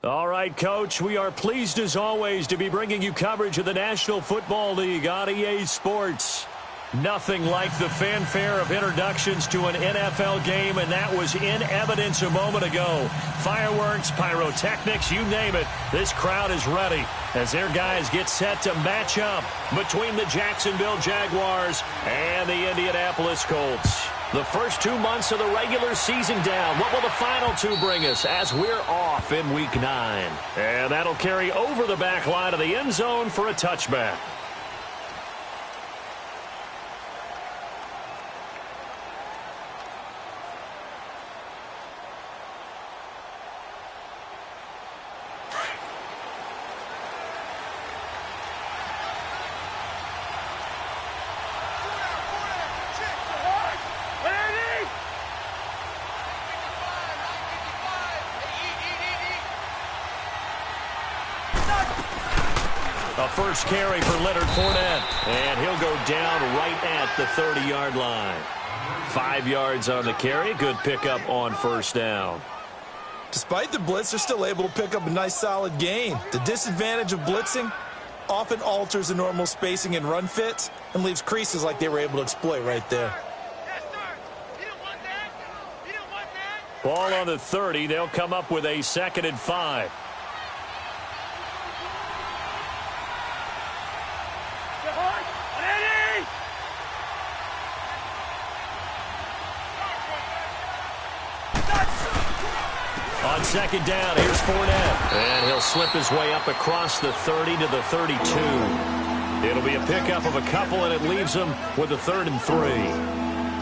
All right, Coach, we are pleased as always to be bringing you coverage of the National Football League on EA Sports. Nothing like the fanfare of introductions to an NFL game, and that was in evidence a moment ago. Fireworks, pyrotechnics, you name it. This crowd is ready as their guys get set to match up between the Jacksonville Jaguars and the Indianapolis Colts. The first 2 months of the regular season down. What will the final two bring us as we're off in Week 9? And that'll carry over the back line of the end zone for a touchback. A first carry for Leonard Fournette, and he'll go down right at the 30-yard line. 5 yards on the carry. Good pickup on first down. Despite the blitz, they're still able to pick up a nice, solid gain. The disadvantage of blitzing often alters the normal spacing and run fits and leaves creases like they were able to exploit right there. Ball on the 30. They'll come up with a 2nd and 5. On 2nd down, here's Fournette. And he'll slip his way up across the 30 to the 32. It'll be a pickup of a couple, and it leaves them with a 3rd and 3.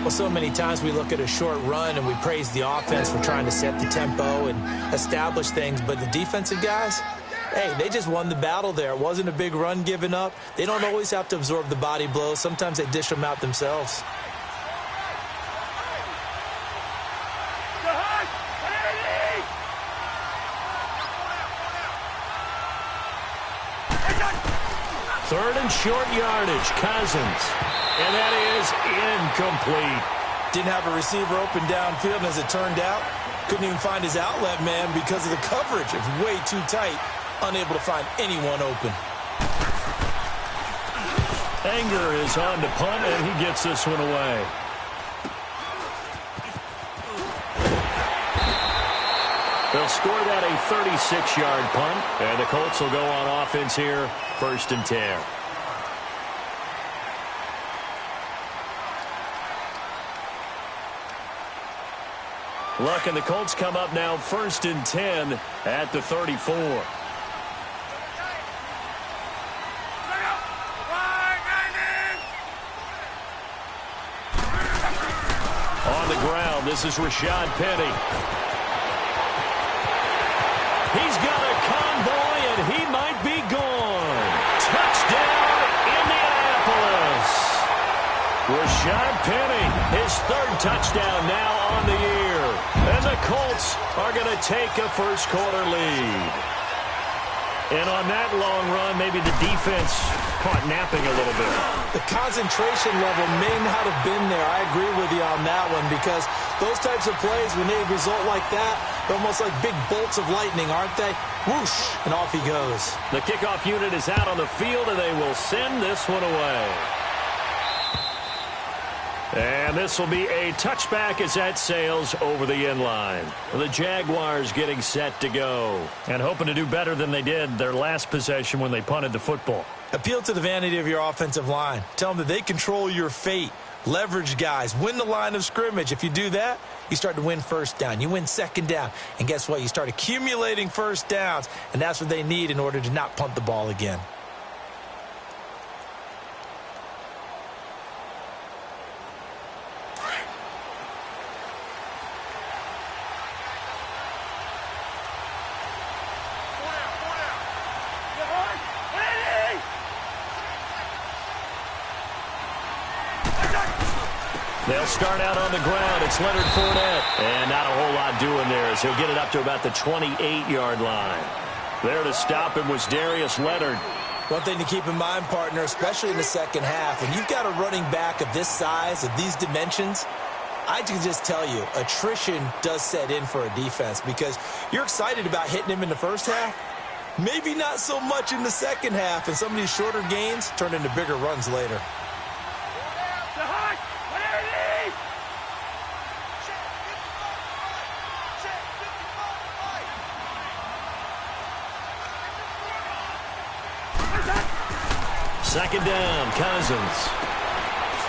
Well, so many times we look at a short run and we praise the offense for trying to set the tempo and establish things. But the defensive guys, hey, they just won the battle there. It wasn't a big run given up. They don't always have to absorb the body blows. Sometimes they dish them out themselves. Third and short yardage, Cousins. And that is incomplete. Didn't have a receiver open downfield, and as it turned out, couldn't even find his outlet man because of the coverage. It's way too tight, unable to find anyone open. Anger is on to punt, and he gets this one away. They'll score that a 36-yard punt, and the Colts will go on offense here, 1st and 10. Look, and the Colts come up now 1st and 10 at the 34. On the ground, this is Rashad Penny. He's got a convoy, and he might be gone. Touchdown, Indianapolis. Rashad Penny, his 3rd touchdown now on the year. And the Colts are going to take a first-quarter lead. And on that long run, maybe the defense caught napping a little bit. The concentration level may not have been there. I agree with you on that one because those types of plays, when they result like that, they're almost like big bolts of lightning, aren't they? Whoosh, and off he goes. The kickoff unit is out on the field, and they will send this one away. And this will be a touchback as that sails over the end line. The Jaguars getting set to go and hoping to do better than they did their last possession when they punted the football. Appeal to the vanity of your offensive line. Tell them that they control your fate. Leverage guys. Win the line of scrimmage. If you do that, you start to win 1st down. You win 2nd down. And guess what? You start accumulating 1st downs. And that's what they need in order to not punt the ball again. They'll start out on the ground. It's Leonard Fournette. And not a whole lot doing there as he'll get it up to about the 28-yard line. There to stop him was Darius Leonard. One thing to keep in mind, partner, especially in the second half, when you've got a running back of this size, of these dimensions, I can just tell you, attrition does set in for a defense because you're excited about hitting him in the first half. Maybe not so much in the second half, and some of these shorter gains turn into bigger runs later. Second down, Cousins.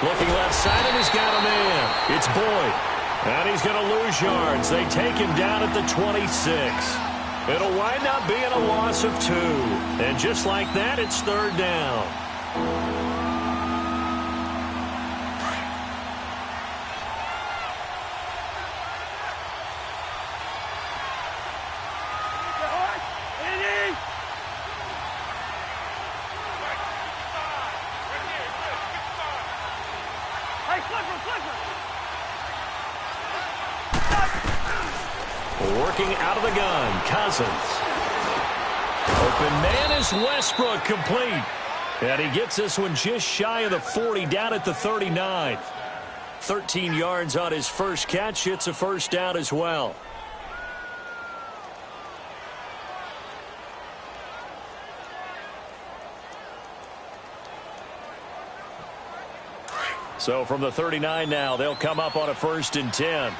Looking left side, and he's got a man. It's Boyd. And he's going to lose yards. They take him down at the 26. It'll wind up being a loss of 2. And just like that, it's third down. Working out of the gun, Cousins. Open man is Westbrook, complete. And he gets this one just shy of the 40, down at the 39. 13 yards on his first catch. It's a first down as well. So from the 39 now, they'll come up on a 1st and 10.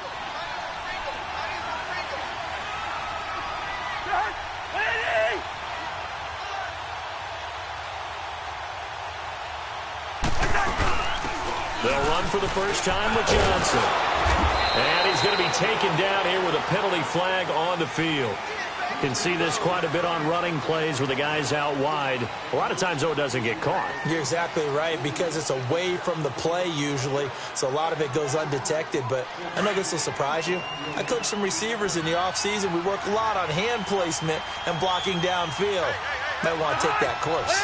They'll run for the first time with Johnson. And he's going to be taken down here with a penalty flag on the field. You can see this quite a bit on running plays where the guy's out wide. A lot of times, though, it doesn't get caught. You're exactly right, because it's away from the play usually, so a lot of it goes undetected. But I know this will surprise you. I coach some receivers in the offseason. We work a lot on hand placement and blocking downfield. Might want to take that course.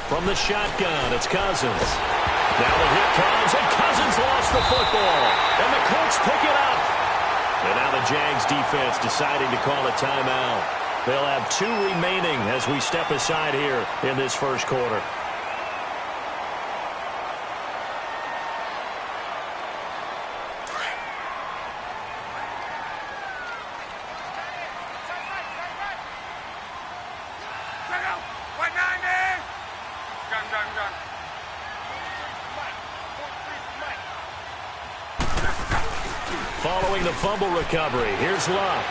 From the shotgun, it's Cousins. Now the hit comes, and Cousins lost the football. And the Colts pick it up. And now the Jags defense deciding to call a timeout. They'll have 2 remaining as we step aside here in this first quarter. Following the fumble recovery, here's Love.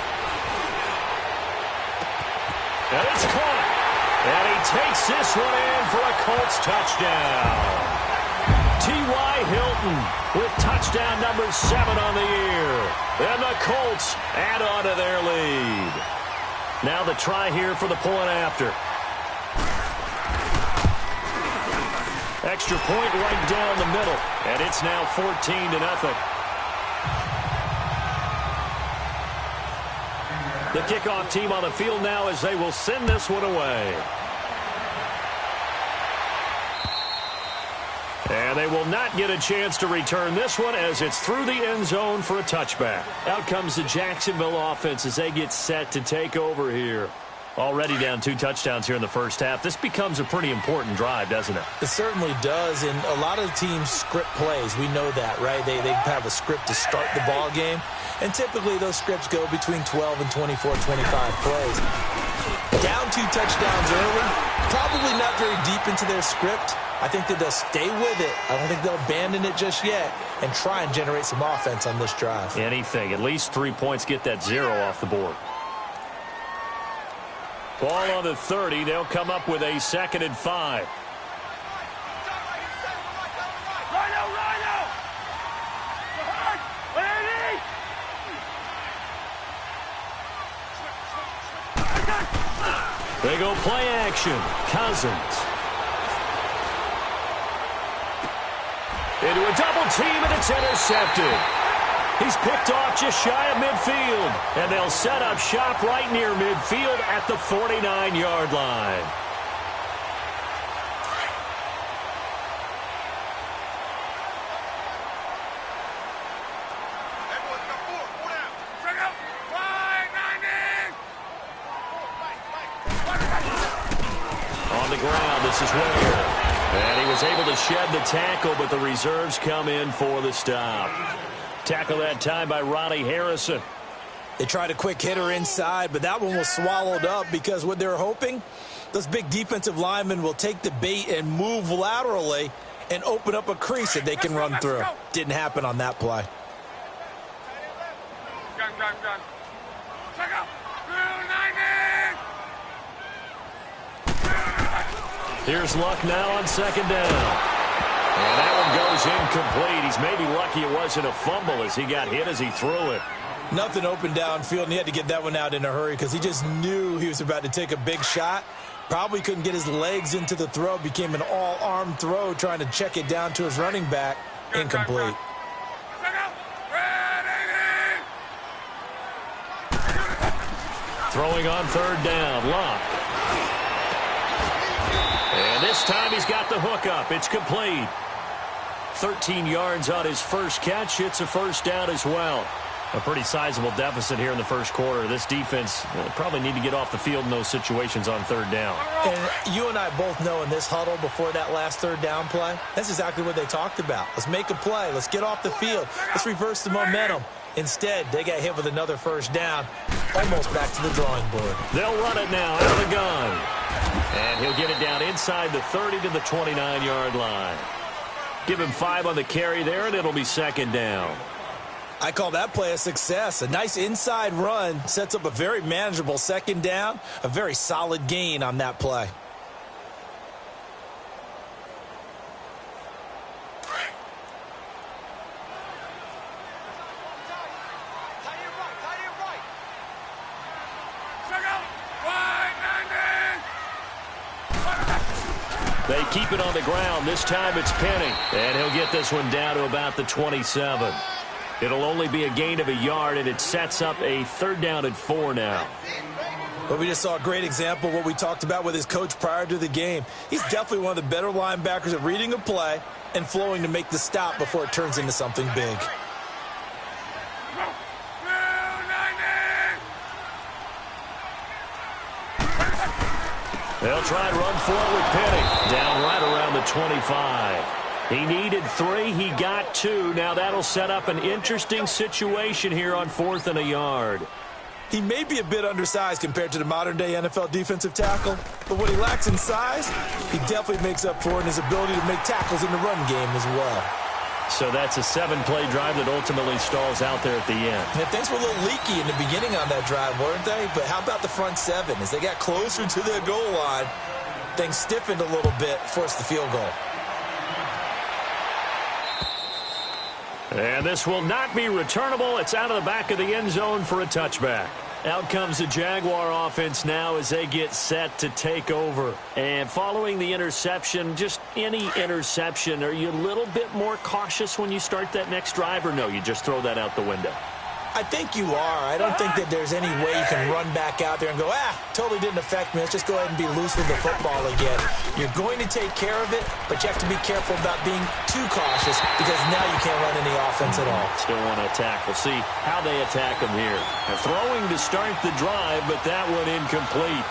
And it's caught. And he takes this one in for a Colts touchdown. T.Y. Hilton with touchdown number 7 on the year. And the Colts add on to their lead. Now the try here for the point after. Extra point right down the middle. And it's now 14-0. The kickoff team on the field now as they will send this one away. And they will not get a chance to return this one as it's through the end zone for a touchback. Out comes the Jacksonville offense as they get set to take over here. Already down 2 touchdowns here in the first half. This becomes a pretty important drive, doesn't it? It certainly does, and a lot of teams script plays. We know that, right? They have a script to start the ball game, and typically those scripts go between 12 and 24, 25 plays. Down 2 touchdowns early, probably not very deep into their script. I think that they'll stay with it. I don't think they'll abandon it just yet and try and generate some offense on this drive. Anything. At least 3 points, get that 0 off the board. Ball on the 30. They'll come up with a 2nd and 5. They go play action. Cousins. Into a double team, and it's intercepted. He's picked off just shy of midfield. And they'll set up shop right near midfield at the 49-yard line. the ground. This is Ware. And he was able to shed the tackle, but the reserves come in for the stop. Tackle that time by Ronnie Harrison. They tried a quick hitter inside, but that one was swallowed up because what they were hoping, those big defensive linemen will take the bait and move laterally and open up a crease that they can run through. Didn't happen on that play. Here's Luck now on second down. And that one goes incomplete. He's maybe lucky it wasn't a fumble as he got hit as he threw it. Nothing open downfield, and he had to get that one out in a hurry because he just knew he was about to take a big shot. Probably couldn't get his legs into the throw. Became an all-arm throw trying to check it down to his running back. Incomplete. Throwing on third down, Luck. And this time he's got the hook up. It's complete. 13 yards on his first catch. It's a first down as well. A pretty sizable deficit here in the first quarter. This defense probably need to get off the field in those situations on third down. And you and I both know in this huddle before that last third down play, that's exactly what they talked about. Let's make a play. Let's get off the field. Let's reverse the momentum. Instead, they got hit with another first down. Almost back to the drawing board. They'll run it now out of the gun. And he'll get it down inside the 30 to the 29-yard line. Give him 5 on the carry there, and it'll be second down. I call that play a success. A nice inside run sets up a very manageable second down. A very solid gain on that play. They keep it on the ground. This time it's Penny. And he'll get this one down to about the 27. It'll only be a gain of a yard, and it sets up a third down and 4 now. But we just saw a great example of what we talked about with his coach prior to the game. He's definitely one of the better linebackers at reading a play and flowing to make the stop before it turns into something big. They'll try and run for it with Penny. Down right around the 25. He needed 3. He got 2. Now that'll set up an interesting situation here on 4th and a yard. He may be a bit undersized compared to the modern-day NFL defensive tackle, but what he lacks in size, he definitely makes up for in his ability to make tackles in the run game as well. So that's a 7-play drive that ultimately stalls out there at the end. And things were a little leaky in the beginning on that drive, weren't they? But how about the front 7? As they got closer to their goal line, things stiffened a little bit, forced the field goal. And this will not be returnable. It's out of the back of the end zone for a touchback. Out comes the Jaguar offense now as they get set to take over. And following the interception, just any interception, are you a little bit more cautious when you start that next drive, or no, you just throw that out the window? I think you are. I don't think that there's any way you can run back out there and go, totally didn't affect me. Let's just go ahead and be loose with the football again. You're going to take care of it, but you have to be careful about being too cautious because now you can't run any offense at all. Still want to attack. We'll see how they attack them here. They're throwing to start the drive, but that one incomplete.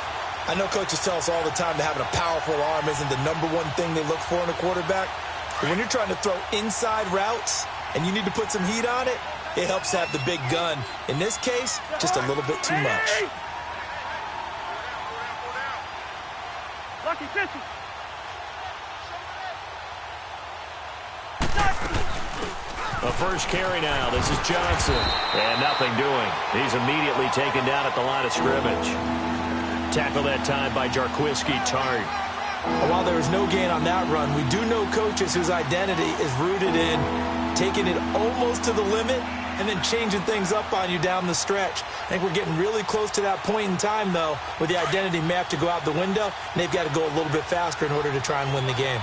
I know coaches tell us all the time that having a powerful arm isn't the #1 thing they look for in a quarterback. But when you're trying to throw inside routes and you need to put some heat on it, it helps have the big gun. In this case, just a little bit too much. A first carry now. This is Johnson. And nothing doing. He's immediately taken down at the line of scrimmage. Tackle that time by Jarquiski Tart. While there was no gain on that run, we do know coaches whose identity is rooted in taking it almost to the limit and then changing things up on you down the stretch. I think we're getting really close to that point in time, though, where the identity may have to go out the window, and they've got to go a little bit faster in order to try and win the game.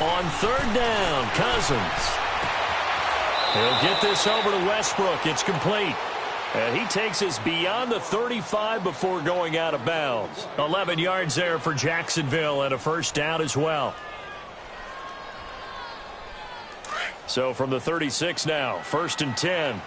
On third down, Cousins. He'll get this over to Westbrook. It's complete. And he takes us beyond the 35 before going out of bounds. 11 yards there for Jacksonville and a first down as well. So from the 36 now, 1st and 10.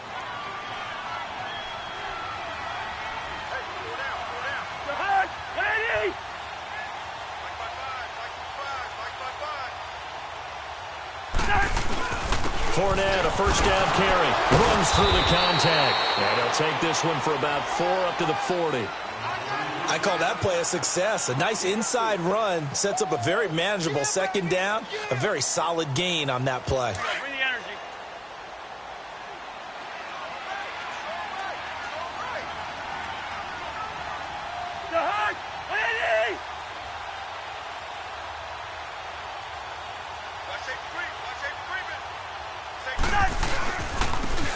Fournette, a first down carry, runs through the contact. And he'll take this one for about 4 up to the 40. I call that play a success. A nice inside run sets up a very manageable 2nd down, a very solid gain on that play.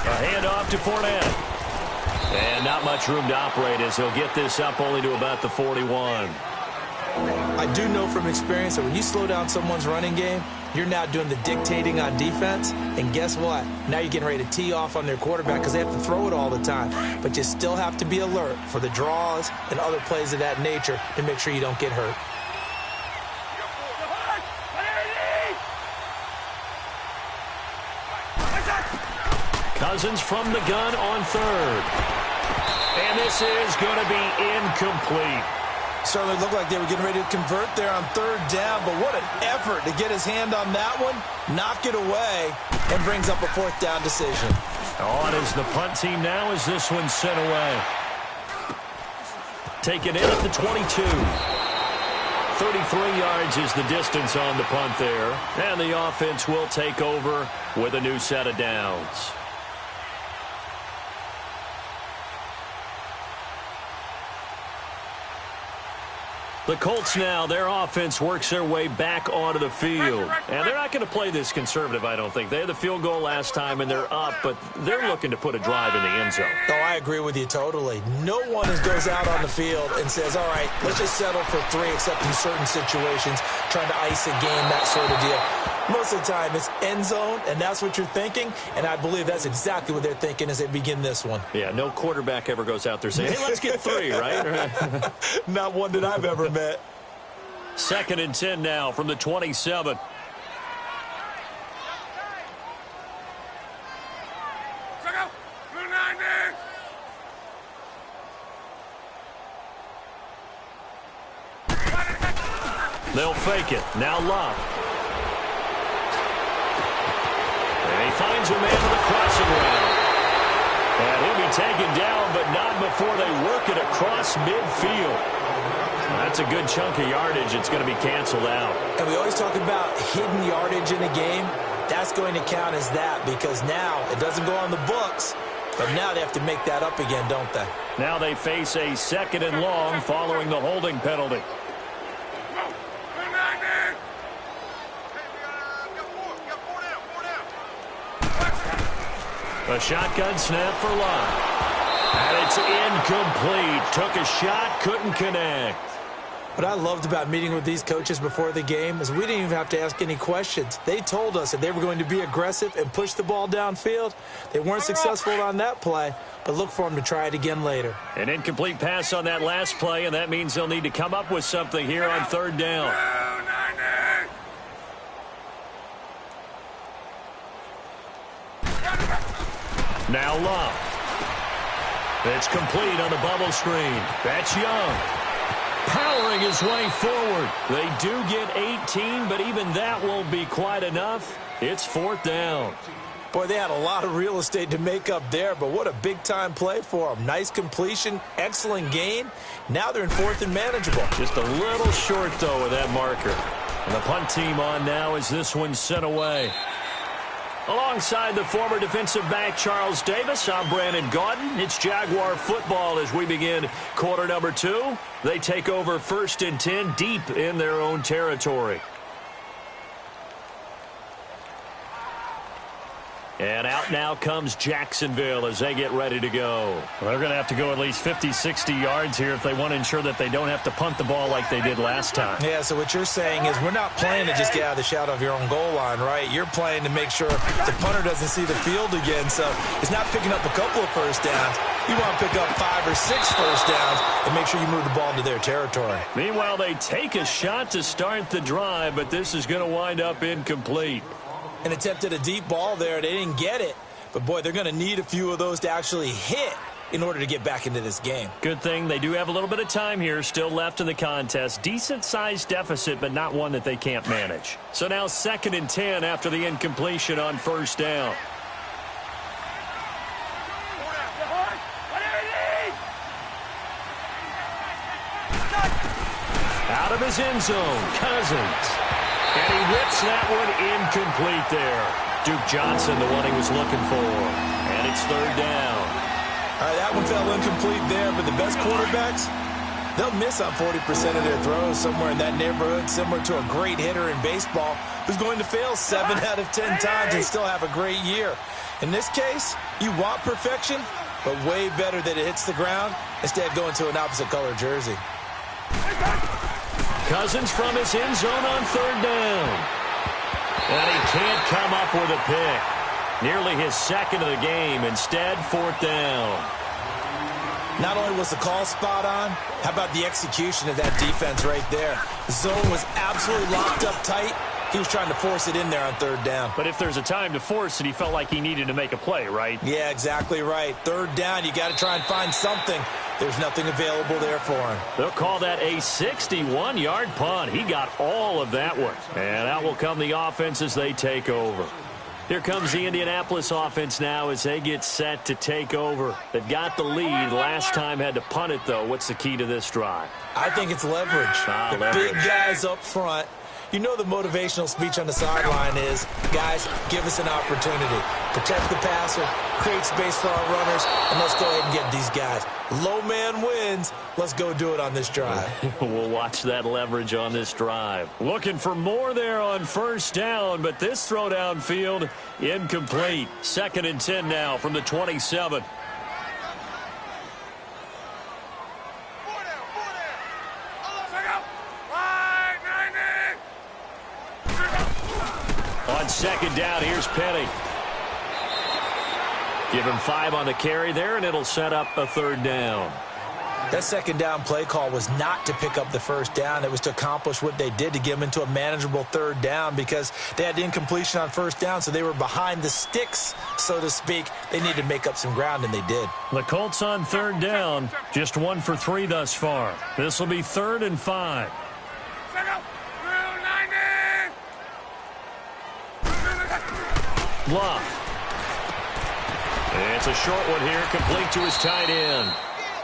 A handoff to Fournette. And not much room to operate as he'll get this up only to about the 41. I do know from experience that when you slow down someone's running game, you're now doing the dictating on defense. And guess what? Now you're getting ready to tee off on their quarterback because they have to throw it all the time. But you still have to be alert for the draws and other plays of that nature to make sure you don't get hurt. Cousins from the gun on 3rd. And this is going to be incomplete. Certainly looked like they were getting ready to convert there on 3rd down, but what an effort to get his hand on that one, knock it away, and brings up a 4th down decision. On is the punt team now as this one's sent away. Taken in at the 22. 33 yards is the distance on the punt there. And the offense will take over with a new set of downs. The Colts now, their offense works their way back onto the field. And they're not going to play this conservative, I don't think. They had the field goal last time, and they're up, but they're looking to put a drive in the end zone. Oh, I agree with you totally. No one goes out on the field and says, all right, let's just settle for 3, except in certain situations, trying to ice a game, that sort of deal. Most of the time, it's end zone, and that's what you're thinking, and I believe that's exactly what they're thinking as they begin this one. Yeah, no quarterback ever goes out there saying, hey, let's get 3, right? Not one that I've ever met. 2nd and 10 now from the 27. They'll fake it. Now Love. And he finds a man on the crossing route. And he'll be taken down, but not before they work it across midfield. That's a good chunk of yardage. It's going to be canceled out. And we always talk about hidden yardage in a game. That's going to count as that because now it doesn't go on the books, but now they have to make that up again, don't they? Now they face a 2nd and long following the holding penalty. A shotgun snap for Love. And it's incomplete. Took a shot, couldn't connect. What I loved about meeting with these coaches before the game is we didn't even have to ask any questions. They told us that they were going to be aggressive and push the ball downfield. They weren't successful on that play, but look for them to try it again later. An incomplete pass on that last play, and that means they'll need to come up with something here on 3rd down. Now Love. It's complete on the bubble screen. That's Young. Powering his way forward. They do get 18, but even that won't be quite enough. It's 4th down. Boy, they had a lot of real estate to make up there, but what a big-time play for them. Nice completion, excellent gain. Now they're in 4th and manageable. Just a little short, though, with that marker. And the punt team on now as this one's sent away. Alongside the former defensive back Charles Davis, I'm Brandon Gaudin. It's Jaguar football as we begin quarter number 2. They take over 1st and 10 deep in their own territory. And out now comes Jacksonville as they get ready to go. Well, they're going to have to go at least 50, 60 yards here if they want to ensure that they don't have to punt the ball like they did last time. Yeah, so what you're saying is we're not playing to just get out of the shadow of your own goal line, right? You're playing to make sure the punter doesn't see the field again. So it's not picking up a couple of first downs. You want to pick up 5 or 6 first downs and make sure you move the ball into their territory. Meanwhile, they take a shot to start the drive, but this is going to wind up incomplete. and attempted a deep ball there. They didn't get it. But, boy, they're going to need a few of those to actually hit in order to get back into this game. Good thing they do have a little bit of time here still left in the contest. Decent-sized deficit, but not one that they can't manage. So now 2nd and 10 after the incompletion on first down. Out of his end zone, Cousins. And he whips that one incomplete there. Duke Johnson, the one he was looking for. And it's 3rd down. All right, that one fell incomplete there, but the best quarterbacks, they'll miss on 40% of their throws somewhere in that neighborhood, similar to a great hitter in baseball who's going to fail 7 out of 10 times and still have a great year. In this case, you want perfection, but way better that it hits the ground instead of going to an opposite color jersey. Cousins from his end zone on 3rd down. And he can't come up with a pick. Nearly his 2nd of the game. Instead, 4th down. Not only was the call spot on, how about the execution of that defense right there? The zone was absolutely locked up tight. He was trying to force it in there on 3rd down. But if there's a time to force it, he felt like he needed to make a play, right? Yeah, exactly right. 3rd down, you got to try and find something. There's nothing available there for him. They'll call that a 61-yard punt. He got all of that one. And out will come the offense as they take over. Here comes the Indianapolis offense now as they get set to take over. They've got the lead. Last time had to punt it, though. What's the key to this drive? I think it's leverage. Leverage. Big guys up front. You know the motivational speech on the sideline is, guys, give us an opportunity. Protect the passer, create space for our runners, and let's go ahead and get these guys. Low man wins. Let's go do it on this drive. We'll watch that leverage on this drive. Looking for more there on 1st down, but this throw downfield incomplete. 2nd and 10 now from the 27. On 2nd down, here's Penny. Give him 5 on the carry there, and it'll set up a 3rd down. That 2nd down play call was not to pick up the 1st down. It was to accomplish what they did to get them into a manageable 3rd down because they had incompletion on 1st down, so they were behind the sticks, so to speak. They needed to make up some ground, and they did. The Colts on 3rd down, just 1 for 3 thus far. This will be 3rd and 5. Love. It's a short one here, complete to his tight end.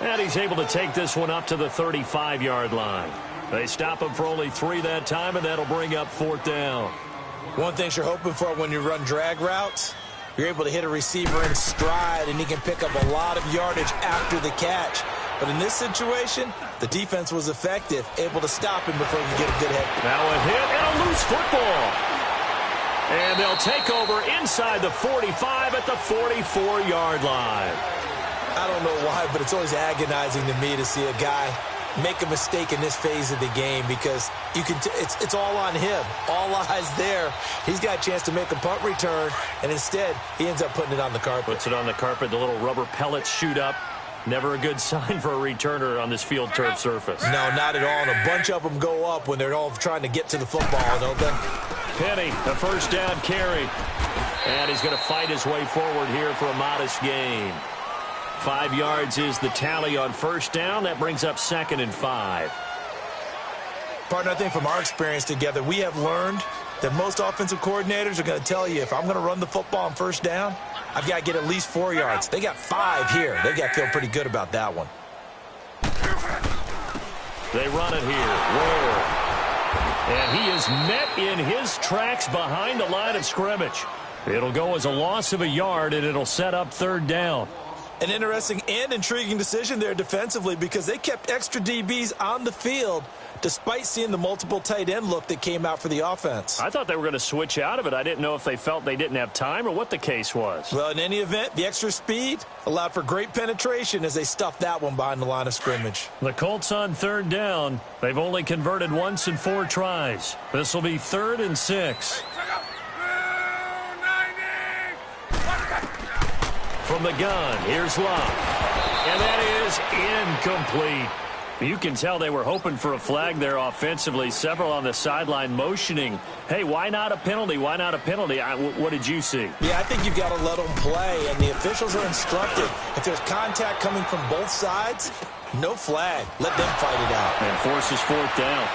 And he's able to take this one up to the 35-yard line. They stop him for only 3 that time, and that'll bring up 4th down. One thing you're hoping for when you run drag routes, you're able to hit a receiver in stride, and he can pick up a lot of yardage after the catch. But in this situation, the defense was effective, able to stop him before he could get a good head. Now a hit and a loose football. And they'll take over inside the 45 at the 44-yard line. I don't know why, but it's always agonizing to me to see a guy make a mistake in this phase of the game because you can it's all on him. All eyes there. He's got a chance to make a punt return, and instead he ends up putting it on the carpet. Puts it on the carpet. The little rubber pellets shoot up. Never a good sign for a returner on this field turf surface. No, not at all. And a bunch of them go up when they're all trying to get to the football, don't they? Penny, a 1st down carry. And he's going to fight his way forward here for a modest gain. 5 yards is the tally on 1st down. That brings up 2nd and 5. Partner, I think from our experience together, we have learned that most offensive coordinators are going to tell you, if I'm going to run the football on 1st down, I've got to get at least 4 yards. They got 5 here. They got to feel pretty good about that one. They run it here. Ware. And he is met in his tracks behind the line of scrimmage. It'll go as a loss of a yard, and it'll set up 3rd down. An interesting and intriguing decision there defensively because they kept extra DBs on the field despite seeing the multiple tight end look that came out for the offense. I thought they were going to switch out of it. I didn't know if they felt they didn't have time or what the case was. Well, in any event, the extra speed allowed for great penetration as they stuffed that one behind the line of scrimmage. The Colts on 3rd down. They've only converted once in 4 tries. This will be 3rd and 6. From the gun, here's Love. And that is incomplete. You can tell they were hoping for a flag there offensively. Several on the sideline motioning, hey, why not a penalty? Why not a penalty? What did you see? Yeah, I think you've got to let them play, and the officials are instructed. If there's contact coming from both sides, no flag. Let them fight it out. And forces fourth down.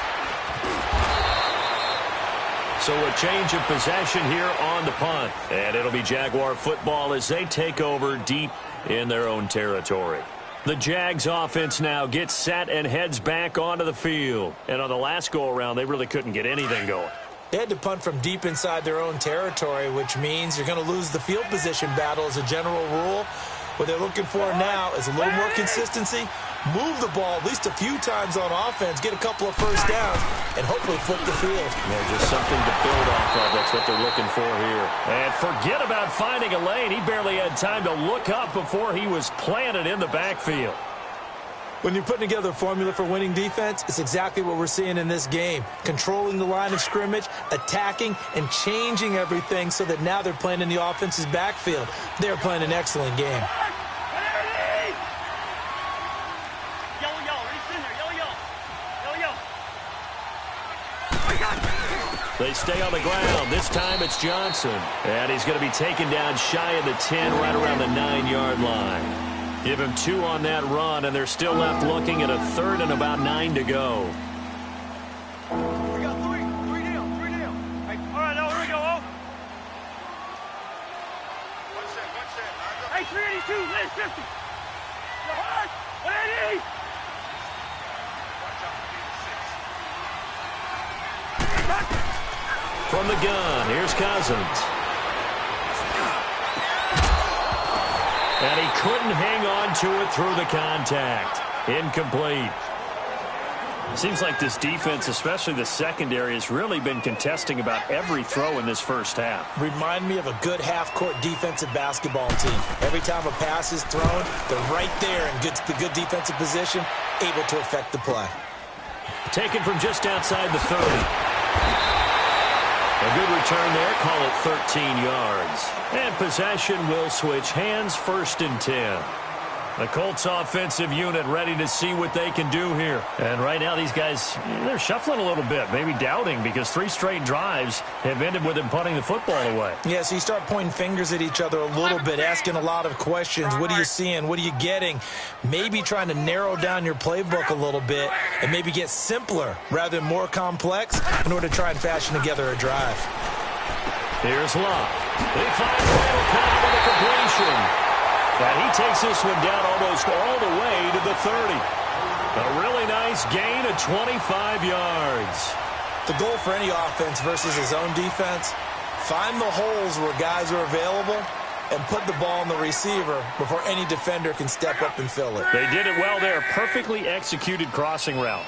So a change of possession here on the punt. And it'll be Jaguar football as they take over deep in their own territory. The Jags offense now gets set and heads back onto the field. And on the last go-around, they really couldn't get anything going. They had to punt from deep inside their own territory, which means you're going to lose the field position battle as a general rule. What they're looking for now is a little more consistency, move the ball at least a few times on offense, get a couple of first downs, and hopefully flip the field. Yeah, just something to build off of. That's what they're looking for here. And forget about finding a lane. He barely had time to look up before he was planted in the backfield. When you're putting together a formula for winning defense, it's exactly what we're seeing in this game. Controlling the line of scrimmage, attacking, and changing everything so that now they're playing in the offense's backfield. They're playing an excellent game. They stay on the ground. This time it's Johnson. And he's going to be taken down shy of the 10, right around the 9-yard line. Give him 2 on that run, and they're still left looking at a 3rd and about 9 to go. We got three down. Hey, all right, now here we go. One set. Hey, 382, list 50. You're hard. 180. From the gun, here's Cousins. And he couldn't hang on to it through the contact. Incomplete. Seems like this defense, especially the secondary, has really been contesting about every throw in this first half. Remind me of a good half-court defensive basketball team. Every time a pass is thrown, they're right there in good defensive position, able to affect the play. Taken from just outside the 30. A good return there, call it 13 yards. And possession will switch hands, 1st and 10. The Colts offensive unit ready to see what they can do here. And right now these guys, they're shuffling a little bit, maybe doubting, because 3 straight drives have ended with them punting the football away. Yeah, so you start pointing fingers at each other a little bit, asking a lot of questions. What are you seeing? What are you getting? Maybe trying to narrow down your playbook a little bit and maybe get simpler rather than more complex in order to try and fashion together a drive. Here's Love. They find Randall Cobb with a completion. And he takes this one down almost all the way to the 30. A really nice gain of 25 yards. The goal for any offense versus his own defense, find the holes where guys are available and put the ball on the receiver before any defender can step up and fill it. They did it well there. Perfectly executed crossing route.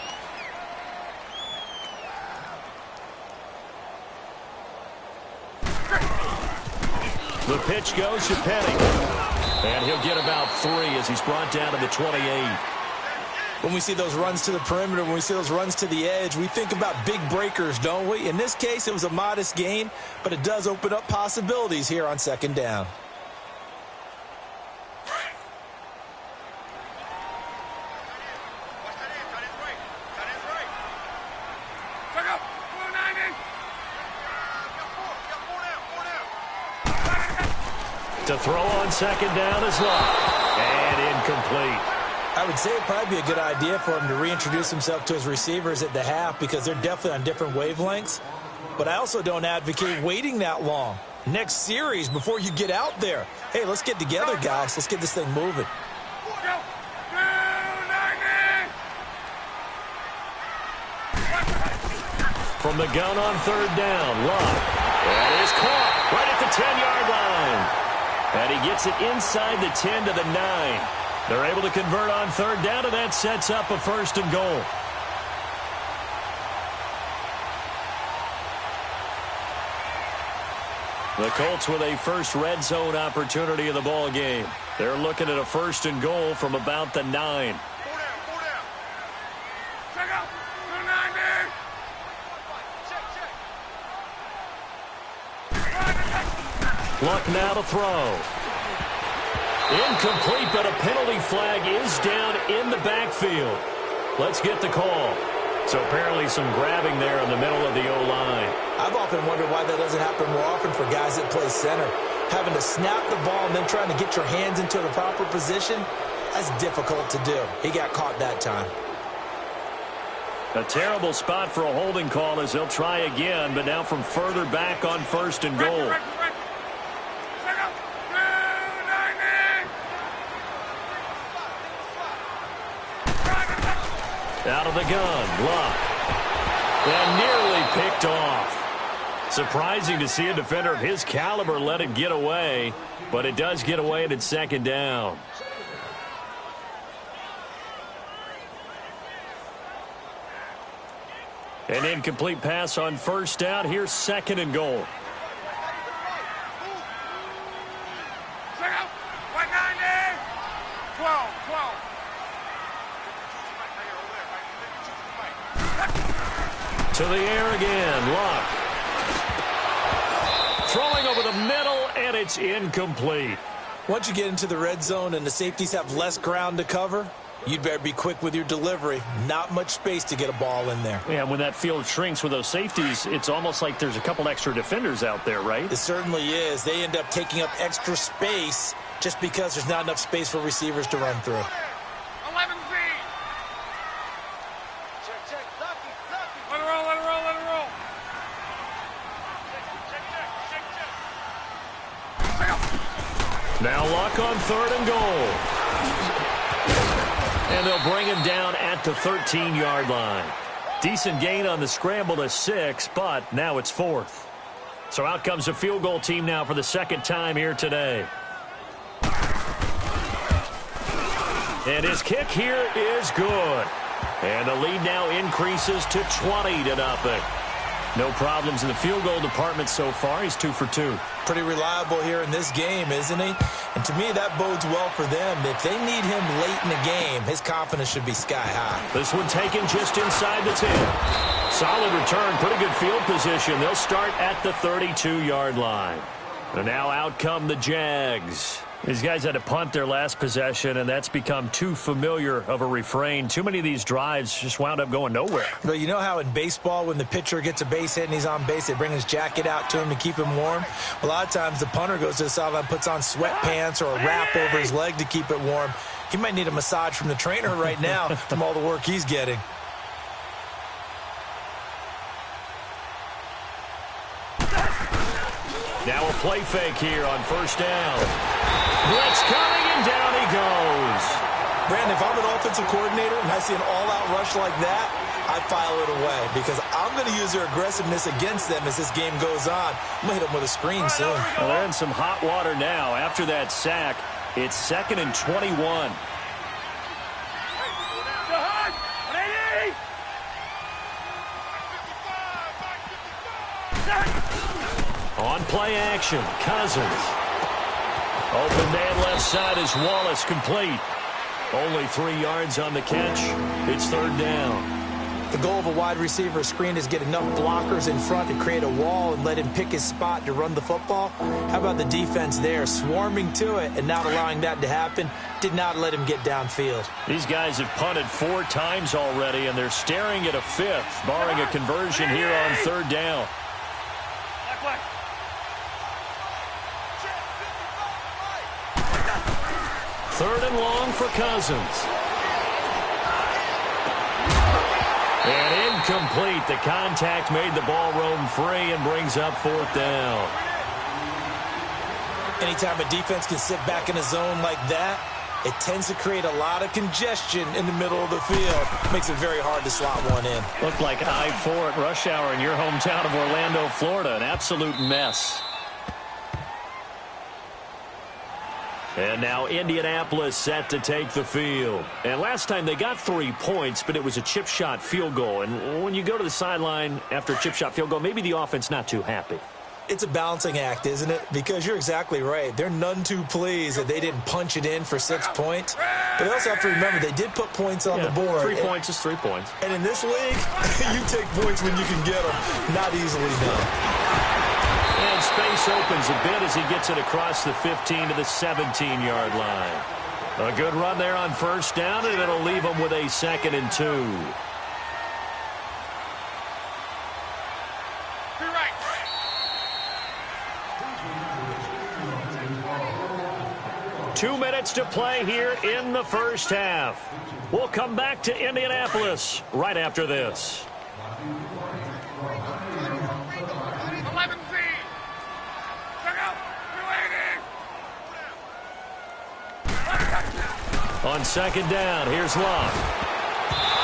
The pitch goes to Penny. And he'll get about 3 as he's brought down to the 28. When we see those runs to the perimeter, when we see those runs to the edge, we think about big breakers, don't we? In this case, it was a modest gain, but it does open up possibilities here on 2nd down. To throw on 2nd down is Love. And incomplete. I would say it'd probably be a good idea for him to reintroduce himself to his receivers at the half because they're definitely on different wavelengths. But I also don't advocate waiting that long. Next series before you get out there. Hey, let's get together, guys. Let's get this thing moving. From the gun on 3rd down, Love. That is caught right at the 10-yard line. And he gets it inside the 10 to the 9. They're able to convert on 3rd down, and that sets up a 1st and goal. The Colts with a first red zone opportunity of the ball game. They're looking at a 1st and goal from about the 9. Luck now to throw. Incomplete, but a penalty flag is down in the backfield. Let's get the call. So apparently some grabbing there in the middle of the O-line. I've often wondered why that doesn't happen more often for guys that play center. Having to snap the ball and then trying to get your hands into the proper position, that's difficult to do. He got caught that time. A terrible spot for a holding call as they'll try again, but now from further back on 1st and goal. Out of the gun, Luck. And nearly picked off. Surprising to see a defender of his caliber let it get away, but it does get away and it's 2nd down. An incomplete pass on 1st down. Here's 2nd and goal. To the air again, Luck. Throwing over the middle, and it's incomplete. Once you get into the red zone and the safeties have less ground to cover, you'd better be quick with your delivery. Not much space to get a ball in there. Yeah, when that field shrinks with those safeties, it's almost like there's a couple extra defenders out there, right? It certainly is. They end up taking up extra space just because there's not enough space for receivers to run through. 11 feet. Check. Let it roll. Now Luck on 3rd and goal. And they'll bring him down at the 13-yard line. Decent gain on the scramble to 6, but now it's 4th. So out comes the field goal team now for the 2nd time here today. And his kick here is good. And the lead now increases to 20-0. No problems in the field goal department so far. He's 2 for 2. Pretty reliable here in this game, isn't he? And to me, that bodes well for them. If they need him late in the game, his confidence should be sky high. This one taken just inside the 10. Solid return, pretty good field position. They'll start at the 32-yard line. And now out come the Jags. These guys had to punt their last possession, and that's become too familiar of a refrain. Too many of these drives just wound up going nowhere. But you know how in baseball, when the pitcher gets a base hit and he's on base, they bring his jacket out to him to keep him warm? A lot of times the punter goes to the sideline, puts on sweatpants or a wrap over his leg to keep it warm. He might need a massage from the trainer right now from all the work he's getting. Now a play fake here on 1st down. Blitz coming, and down he goes. Brandon, if I'm an offensive coordinator and I see an all-out rush like that, I file it away because I'm going to use their aggressiveness against them as this game goes on. I'm going to hit them with a screen soon. Well, they're in some hot water now. After that sack, it's 2nd and 21. On play action, Cousins. Open man left side is Wallace, complete. Only 3 yards on the catch. It's 3rd down. The goal of a wide receiver screen is get enough blockers in front to create a wall and let him pick his spot to run the football. How about the defense there, swarming to it and not allowing that to happen? Did not let him get downfield. These guys have punted 4 times already, and they're staring at a 5th, barring a conversion here on 3rd down. 3rd and long for Cousins. And incomplete. The contact made the ball roam free and brings up 4th down. Anytime a defense can sit back in a zone like that, it tends to create a lot of congestion in the middle of the field. Makes it very hard to slot one in. Looked like I-4 at rush hour in your hometown of Orlando, Florida. An absolute mess. And now Indianapolis set to take the field. And last time they got 3 points, but it was a chip shot field goal. And when you go to the sideline after a chip shot field goal, maybe the offense not too happy. It's a balancing act, isn't it? Because you're exactly right. They're none too pleased that they didn't punch it in for 6 points. But they also have to remember they did put points on the board. 3 points is 3 points. And in this league, you take points when you can get them. Not easily done. And space opens a bit as he gets it across the 15 to the 17-yard line. A good run there on first down, and it'll leave them with a 2nd and 2. Right. 2 minutes to play here in the first half. We'll come back to Indianapolis right after this. 11 Z. Check out. On 2nd down, here's Love.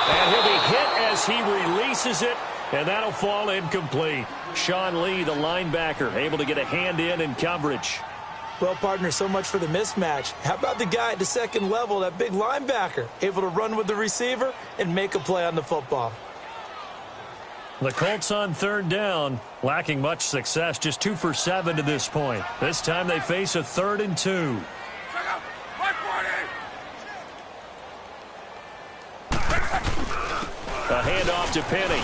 And he'll be hit as he releases it, and that'll fall incomplete. Sean Lee, the linebacker, able to get a hand in coverage. Well, partner, so much for the mismatch. How about the guy at the second level, that big linebacker, able to run with the receiver and make a play on the football? The Colts on 3rd down, lacking much success, just 2 for 7 to this point. This time they face a 3rd and 2. Check out. 140. A handoff to Penny.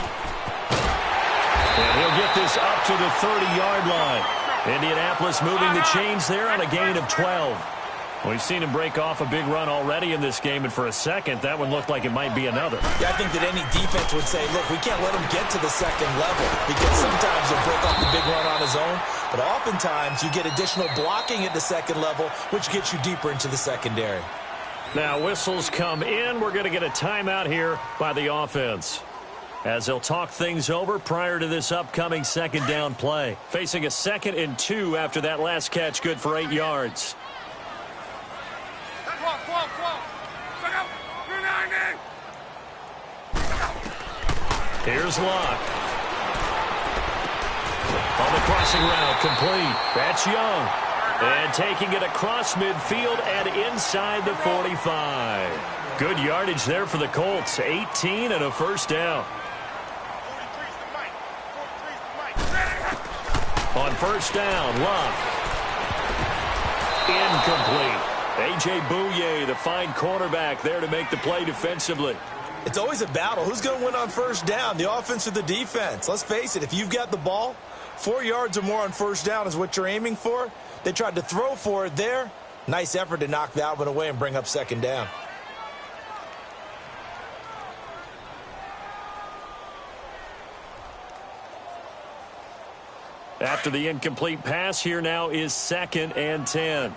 And he'll get this up to the 30-yard line. Indianapolis moving the chains there on a gain of 12. We've seen him break off a big run already in this game, and for a second, that one looked like it might be another. Yeah, I think that any defense would say, look, we can't let him get to the second level, because sometimes he'll break off the big run on his own, but oftentimes you get additional blocking at the second level, which gets you deeper into the secondary. Now whistles come in. We're going to get a timeout here by the offense, as they'll talk things over prior to this upcoming 2nd down play. Facing a 2nd and 2 after that last catch, good for 8 yards. Here's Locke. On the crossing route, complete. That's Young. And taking it across midfield and inside the 45. Good yardage there for the Colts. 18 and a first down. On first down, Locke. Incomplete. A.J. Bouye, the fine cornerback, there to make the play defensively. It's always a battle. Who's going to win on first down, the offense or the defense? Let's face it, if you've got the ball, 4 yards or more on first down is what you're aiming for. They tried to throw for it there. Nice effort to knock that one away and bring up 2nd down. After the incomplete pass, here now is 2nd and 10.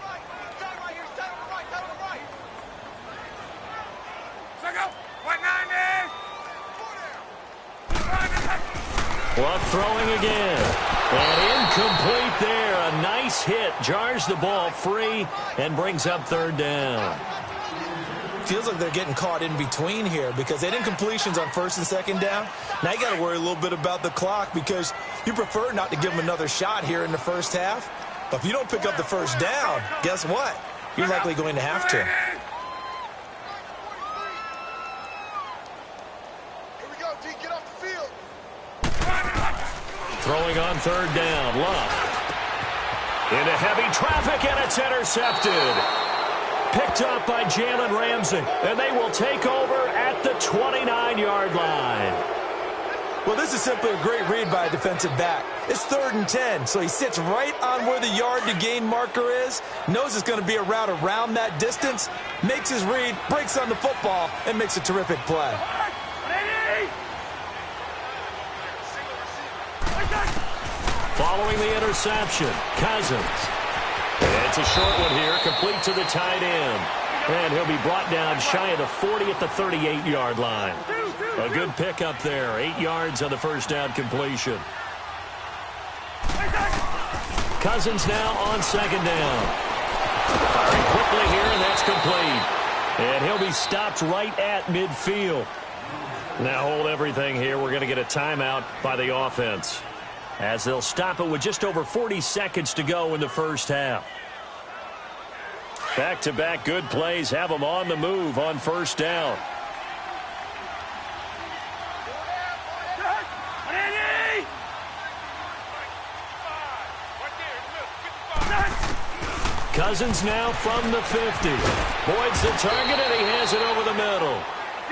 Love throwing again. And incomplete there. A nice hit. Jars the ball free and brings up 3rd down. Feels like they're getting caught in between here because they didn't completions on 1st and 2nd down. Now you got to worry a little bit about the clock because you prefer not to give them another shot here in the first half. But if you don't pick up the first down, guess what? You're likely going to have to. Throwing on 3rd down, Love. Into heavy traffic, and it's intercepted. Picked up by Jalen Ramsey, and they will take over at the 29-yard line. Well, this is simply a great read by a defensive back. It's 3rd and 10, so he sits right on where the yard-to-gain marker is, knows it's going to be a route around that distance, makes his read, breaks on the football, and makes a terrific play. Following the interception, Cousins. And it's a short one here, complete to the tight end. And he'll be brought down shy of the 40 at the 38-yard line. A good pickup there, 8 yards on the first down completion. Cousins now on 2nd down. Firing quickly here, and that's complete. And he'll be stopped right at midfield. Now hold everything here. We're going to get a timeout by the offense, as they'll stop it with just over 40 seconds to go in the first half. Back-to-back good plays have them on the move on first down. Cousins now from the 50. Voids the target, and he has it over the middle.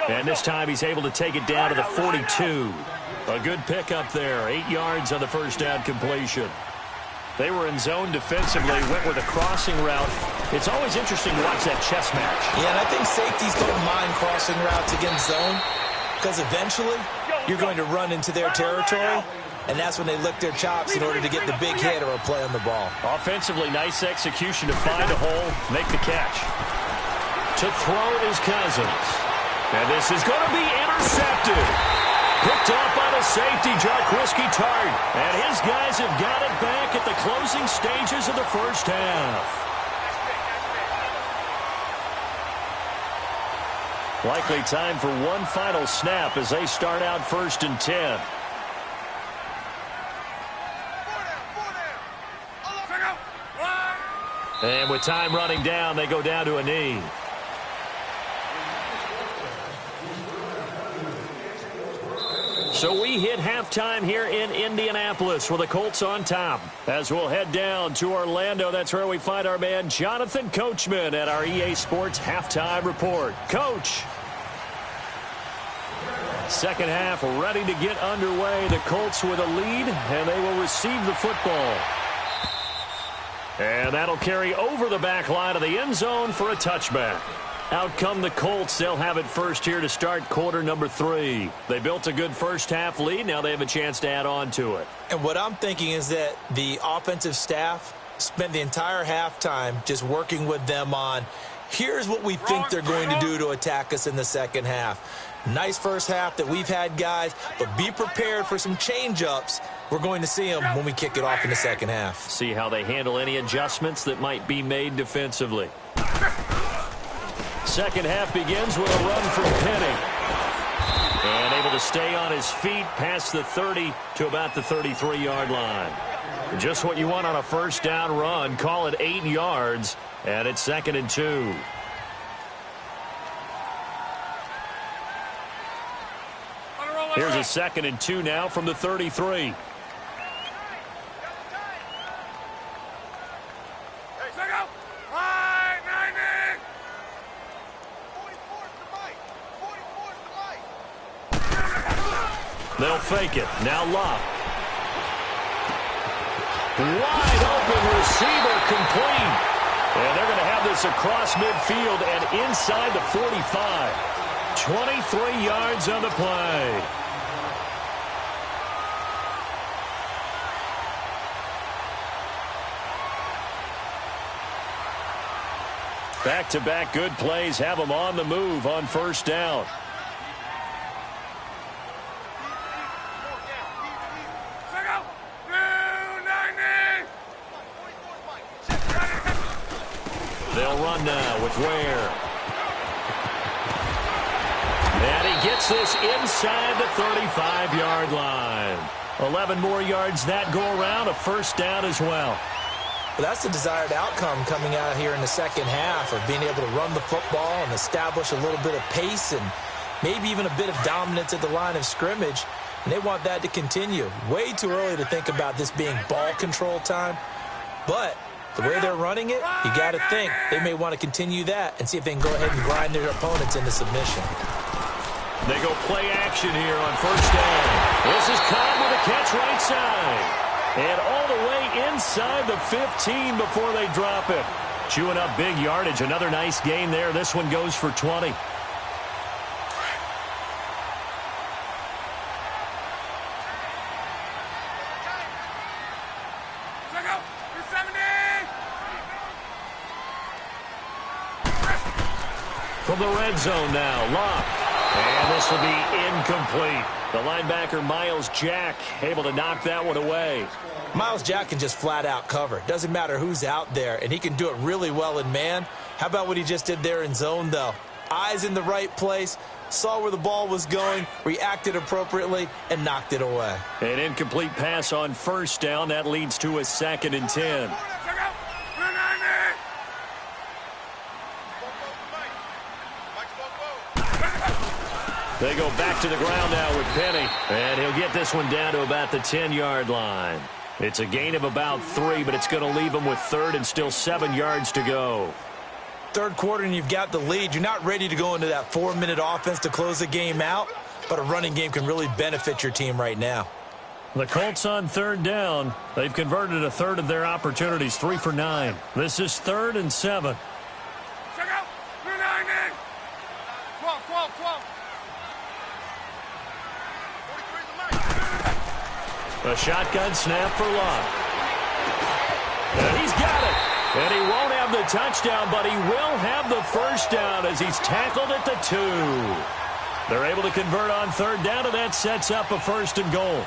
And this time he's able to take it down to the 42. A good pickup there, 8 yards on the first down completion. They were in zone defensively, went with a crossing route, It's always interesting to watch that chess match. Yeah, and I think safeties don't mind crossing routes against zone because eventually you're going to run into their territory, and that's when they lick their chops in order to get the big hit or a play on the ball. Offensively, nice execution to find a hole, make the catch. To throw it is Cousins. And this is going to be intercepted. Picked off by the safety, Jarquiski Tart. And his guys have got it back at the closing stages of the first half. Likely time for one final snap as they start out 1st and 10. And with time running down, they go down to a knee. So we hit halftime here in Indianapolis with the Colts on top. As we'll head down to Orlando, that's where we find our man Jonathan Coachman at our EA Sports Halftime Report. Coach. Second half ready to get underway. The Colts with a lead, and they will receive the football. And that'll carry over the back line of the end zone for a touchback. Out come the Colts. They'll have it first here to start quarter number 3. They built a good first half lead. Now they have a chance to add on to it. And what I'm thinking is that the offensive staff spent the entire halftime just working with them on, here's what we think they're going to do to attack us in the second half. Nice first half that we've had, guys, but be prepared for some change-ups. We're going to see them when we kick it off in the second half. See how they handle any adjustments that might be made defensively. Second half begins with a run from Penny. And able to stay on his feet past the 30 to about the 33-yard line. Just what you want on a first down run. Call it 8 yards, and it's 2nd and 2. Here's a 2nd and 2 now from the 33. They'll fake it. Now Locke. Wide open receiver, complete. And they're going to have this across midfield and inside the 45. 23 yards on the play. Back-to-back good plays have them on the move on first down. They'll run now with Ware. And he gets this inside the 35-yard line. 11 more yards that go around, a first down as well. Well, that's the desired outcome coming out here in the second half of being able to run the football and establish a little bit of pace and maybe even a bit of dominance at the line of scrimmage. And they want that to continue. Way too early to think about this being ball control time. But the way they're running it, you got to think they may want to continue that and see if they can go ahead and grind their opponents into submission. They go play action here on first down. This is Cobb with a catch right side. And all the way inside the 15 before they drop it. Chewing up big yardage. Another nice gain there. This one goes for 20. From the red zone now, Locke. And this will be incomplete. The linebacker, Miles Jack, able to knock that one away. Miles Jack can just flat out cover. Doesn't matter who's out there, and he can do it really well in man. How about what he just did there in zone, though? Eyes in the right place, saw where the ball was going, reacted appropriately, and knocked it away. An incomplete pass on first down. That leads to a 2nd and 10. They go back to the ground now with Penny. And he'll get this one down to about the 10-yard line. It's a gain of about 3, but it's going to leave them with 3rd and still 7 yards to go. Third quarter and you've got the lead. You're not ready to go into that 4-minute offense to close the game out, but a running game can really benefit your team right now. The Colts on third down. They've converted a third of their opportunities, 3 for 9. This is 3rd and 7. Check out. 9 in. 12, 12, 12. 43 A shotgun snap for Lott. And he's got it. And he won't have the touchdown, but he will have the first down as he's tackled at the 2. They're able to convert on third down, and that sets up a 1st and goal.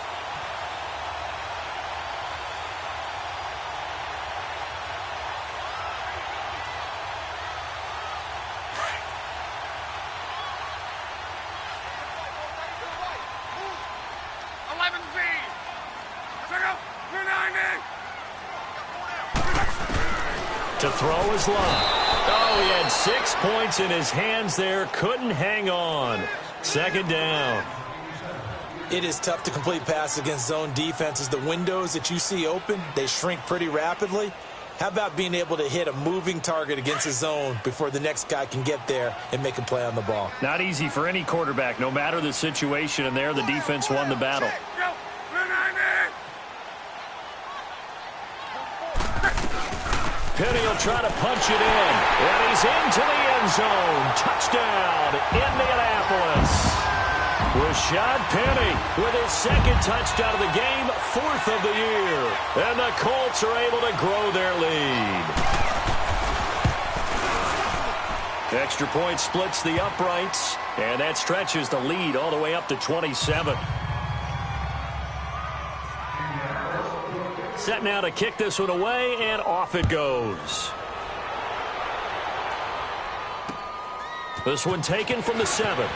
To throw is Lott. Oh, he had 6 points in his hands there. Couldn't hang on. 2nd down. It is tough to complete passes against zone defenses. The windows that you see open, they shrink pretty rapidly. How about being able to hit a moving target against a zone before the next guy can get there and make a play on the ball? Not easy for any quarterback, no matter the situation, and there the defense won the battle. Penny will try to punch it in, and he's into the end zone. Touchdown, Indianapolis. Rashad Penny with his 2nd touchdown of the game, 4th of the year. And the Colts are able to grow their lead. Extra point splits the uprights, and that stretches the lead all the way up to 27. Set now to kick this one away, and off it goes. This one taken from the 7.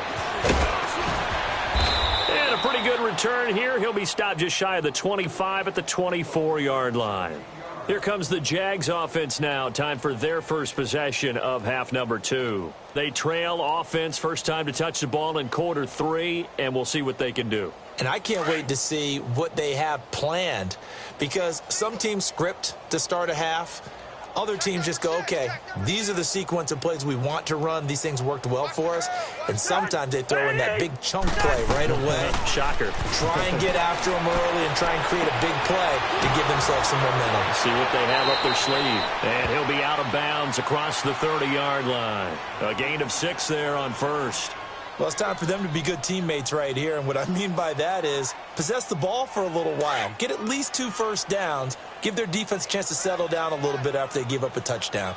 And a pretty good return here. He'll be stopped just shy of the 25 at the 24-yard line. Here comes the Jags offense now. Time for their first possession of half number 2. They trail offense, first time to touch the ball in quarter 3, and we'll see what they can do. And I can't wait to see what they have planned, because some teams script to start a half. Other teams just go, okay, these are the sequence of plays we want to run. These things worked well for us. And sometimes they throw in that big chunk play right away. Shocker. Try and get after them early and try and create a big play to give themselves some momentum. See what they have up their sleeve. And he'll be out of bounds across the 30-yard line. A gain of 6 there on 1st. Well, it's time for them to be good teammates right here. And what I mean by that is possess the ball for a little while. Get at least 2 first downs. Give their defense a chance to settle down a little bit after they give up a touchdown.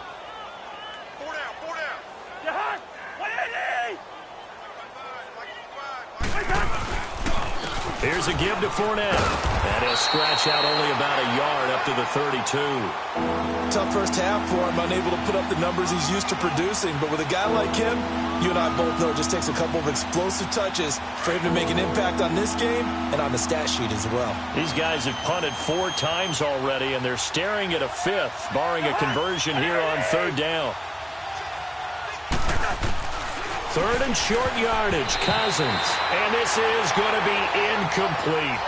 4 down, 4 down. Jahan, 180. Here's a give to Fournette. And he'll scratch out only about a yard up to the 32. Tough first half for him, unable to put up the numbers he's used to producing. But with a guy like him, you and I both know it just takes a couple of explosive touches for him to make an impact on this game and on the stat sheet as well. These guys have punted 4 times already, and they're staring at a 5th, barring a conversion here on 3rd down. 3rd and short yardage, Cousins. And this is going to be incomplete.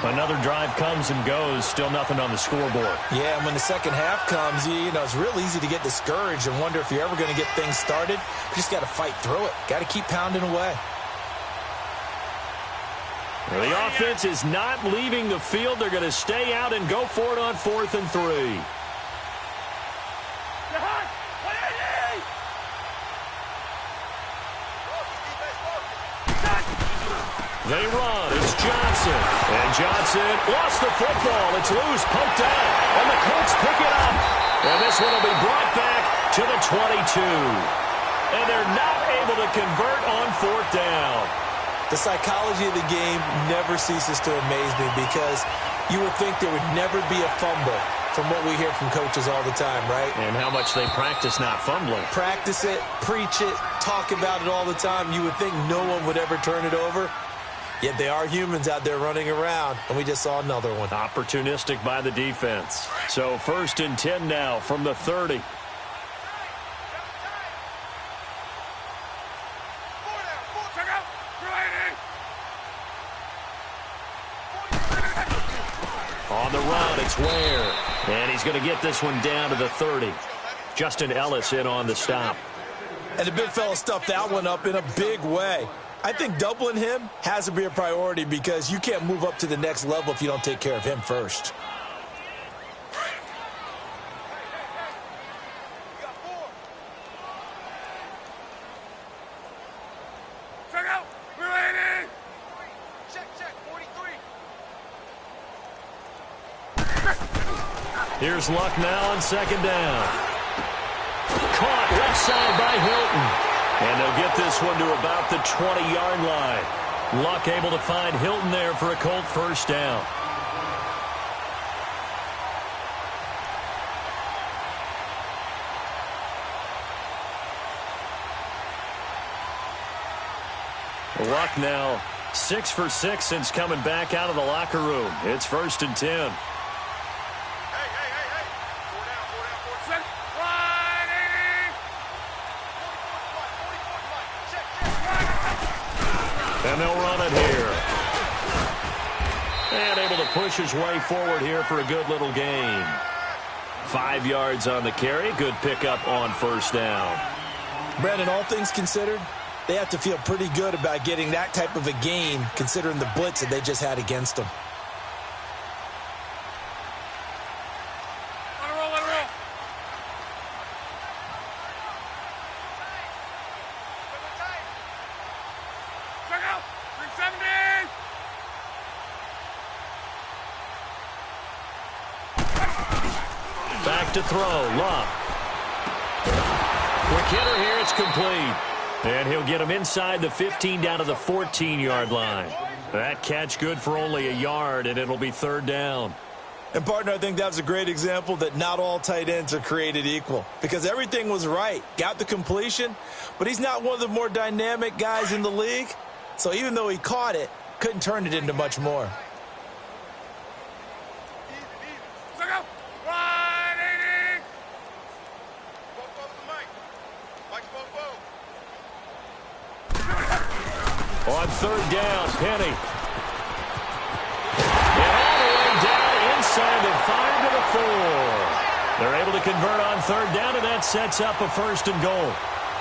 Another drive comes and goes, still nothing on the scoreboard. Yeah, and when the second half comes, you know, it's real easy to get discouraged and wonder if you're ever going to get things started. You just got to fight through it. Got to keep pounding away. Well, the offense is not leaving the field. They're going to stay out and go for it on 4th and 3. They run. It's Johnson. And Johnson lost the football. It's loose, poked out. And the Colts pick it up. And this one will be brought back to the 22. And they're not able to convert on 4th down. The psychology of the game never ceases to amaze me, because you would think there would never be a fumble from what we hear from coaches all the time, right? And how much they practice not fumbling. Practice it, preach it, talk about it all the time. You would think no one would ever turn it over. Yet they are humans out there running around, and we just saw another one. Opportunistic by the defense. So 1st and 10 now from the 30. On the run, it's Ware. And he's going to get this one down to the 30. Justin Ellis in on the stop. And the big fella stuffed that one up in a big way. I think doubling him has to be a priority because you can't move up to the next level if you don't take care of him first. Check out. We're ready. Check, 43. Here's Luck now on second down. Caught left side by Hilton. And they'll get this one to about the 20-yard line. Luck able to find Hilton there for a Colt first down. Luck now 6 for 6 since coming back out of the locker room. It's 1st and 10. And they'll run it here. And able to push his way forward here for a good little gain. 5 yards on the carry. Good pickup on first down. Brandon, all things considered, they have to feel pretty good about getting that type of a gain considering the blitz that they just had against them. To throw, Luck. Quick hitter here, it's complete. And he'll get him inside the 15 down to the 14-yard line. That catch good for only a yard, and it'll be 3rd down. And, partner, I think that was a great example that not all tight ends are created equal because everything was right. Got the completion, but he's not one of the more dynamic guys in the league. So even though he caught it, couldn't turn it into much more. On 3rd down, Penny. And all the way down inside the 5 to the 4. They're able to convert on 3rd down, and that sets up a 1st and goal.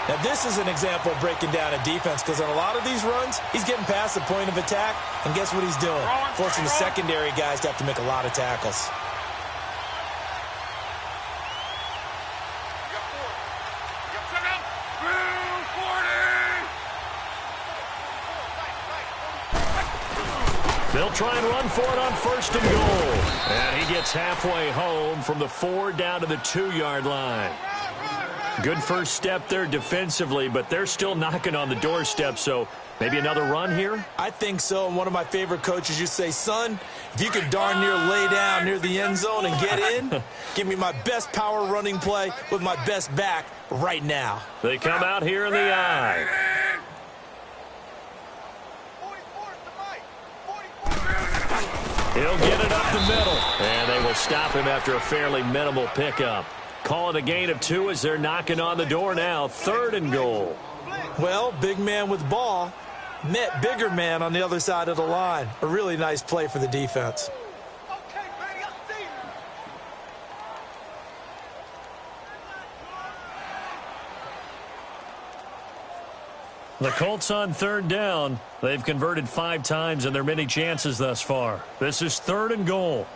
Now, this is an example of breaking down a defense because on a lot of these runs, he's getting past the point of attack, and guess what he's doing? Forcing the secondary guys to have to make a lot of tackles. They'll try and run for it on 1st and goal. And he gets halfway home from the 4 down to the 2-yard line. Good first step there defensively, but they're still knocking on the doorstep, so maybe another run here? I think so. And one of my favorite coaches used to say, son, if you could darn near lay down near the end zone and get in, give me my best power running play with my best back right now. They come out here in the eye. He'll get it up the middle, and they will stop him after a fairly minimal pickup. Call it a gain of 2 as they're knocking on the door now. 3rd and goal. Well, big man with ball met bigger man on the other side of the line. A really nice play for the defense. The Colts on 3rd down. They've converted 5 times in their many chances thus far. This is 3rd and goal.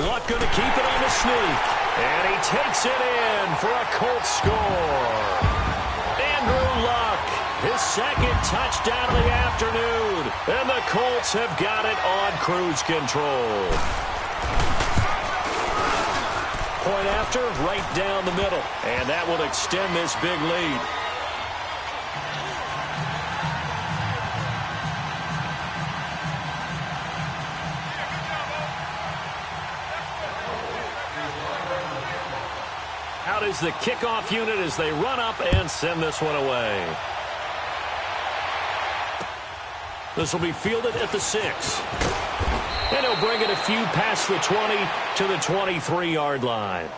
Luck going to keep it on the sneak. And he takes it in for a Colts score. Andrew Luck, his 2nd touchdown of the afternoon. And the Colts have got it on cruise control. Point after, right down the middle. And that will extend this big lead. Out is the kickoff unit as they run up and send this one away. This will be fielded at the 6. And he'll bring it a few past the 20 to the 23-yard line.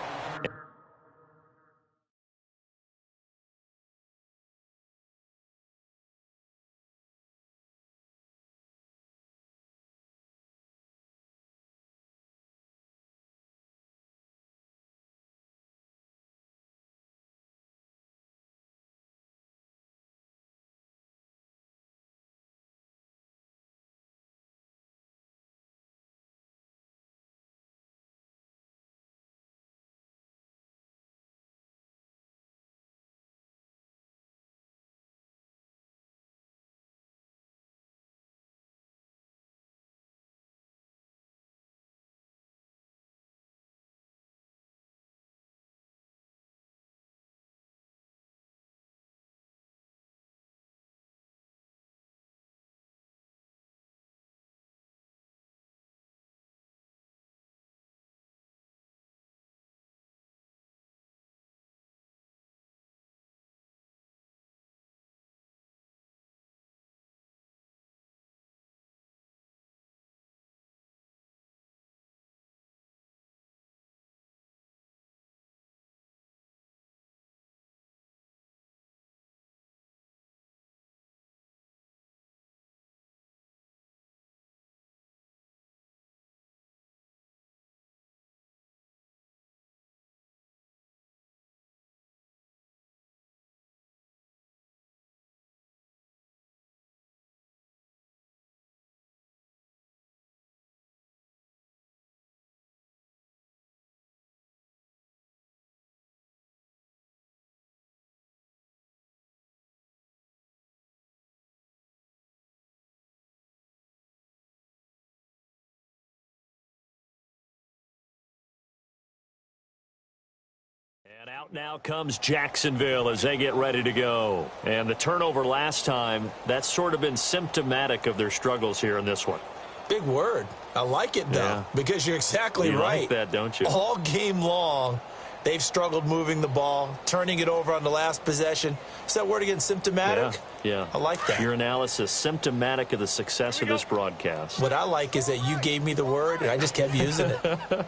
Out now comes Jacksonville as they get ready to go. And the turnover last time, that's sort of been symptomatic of their struggles here in this one. Big word. I like it, though, because you're exactly right. You like that, don't you? All game long, they've struggled moving the ball, turning it over on the last possession. Is that word again, symptomatic? Yeah. I like that. Your analysis, symptomatic of the success of this broadcast. What I like is that you gave me the word, and I just kept using it.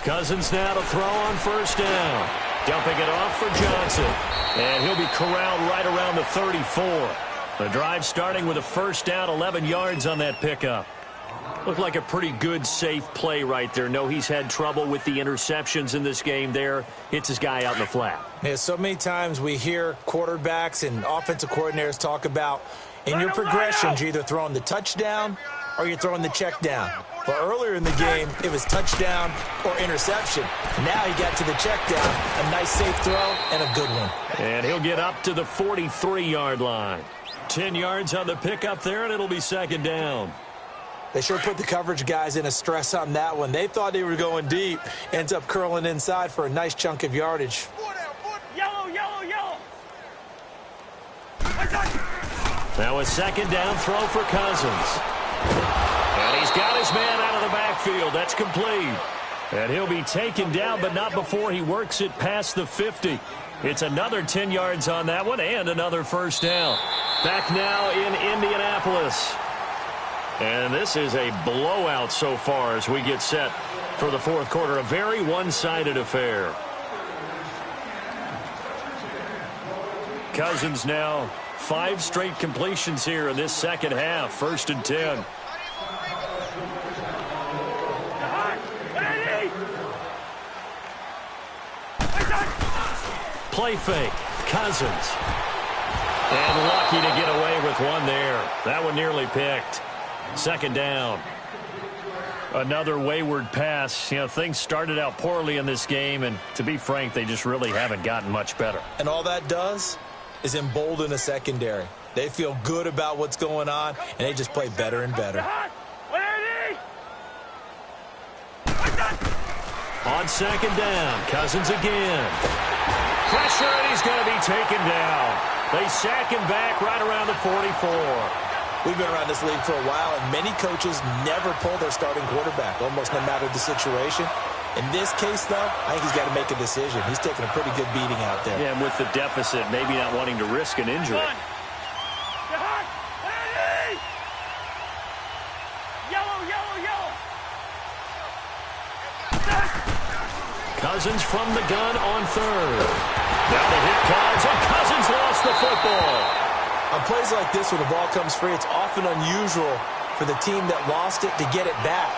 Cousins now to throw on first down. Dumping it off for Johnson. And he'll be corralled right around the 34. The drive starting with a first down, 11 yards on that pickup. Looked like a pretty good, safe play right there. No, he's had trouble with the interceptions in this game there. Hits his guy out in the flat. Yeah, so many times we hear quarterbacks and offensive coordinators talk about in your progressions, you're either throwing the touchdown or you're throwing the check down. But earlier in the game, it was touchdown or interception. Now he got to the check down, a nice safe throw, and a good one. And he'll get up to the 43-yard line. 10 yards on the pickup there, and it'll be second down. They sure put the coverage guys in a stress on that one. They thought they were going deep. Ends up curling inside for a nice chunk of yardage. Yellow, yellow, yellow. Now a second down throw for Cousins. And he's got his man out of the backfield. That's complete. And he'll be taken down, but not before he works it past the 50. It's another 10 yards on that one and another first down. Back now in Indianapolis. And this is a blowout so far as we get set for the fourth quarter. A very one-sided affair. Cousins now 5 straight completions here in this second half. First and 10. Play fake. Cousins. And lucky to get away with one there. That one nearly picked. Second down. Another wayward pass. You know, things started out poorly in this game, and to be frank, they just really haven't gotten much better. And all that does is embolden a secondary. They feel good about what's going on, and they just play better and better. On second down, Cousins again. Pressure, and he's going to be taken down. They sack him back right around the 44. We've been around this league for a while, and many coaches never pull their starting quarterback, almost no matter the situation. In this case, though, I think he's got to make a decision. He's taking a pretty good beating out there. Yeah, and with the deficit, maybe not wanting to risk an injury. Yellow, yellow, yellow. Cousins from the gun on third. Now the hit comes, and Cousins lost the football. On plays like this, when the ball comes free, it's often unusual for the team that lost it to get it back.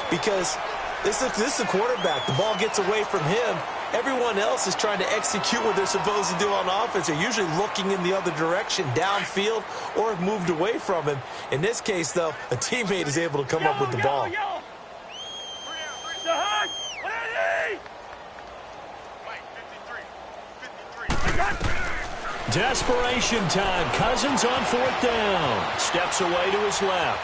Because this is the quarterback. The ball gets away from him. Everyone else is trying to execute what they're supposed to do on offense. They're usually looking in the other direction, downfield, or have moved away from him. In this case, though, a teammate is able to come up with the ball. Desperation time. Cousins on fourth down. Steps away to his left.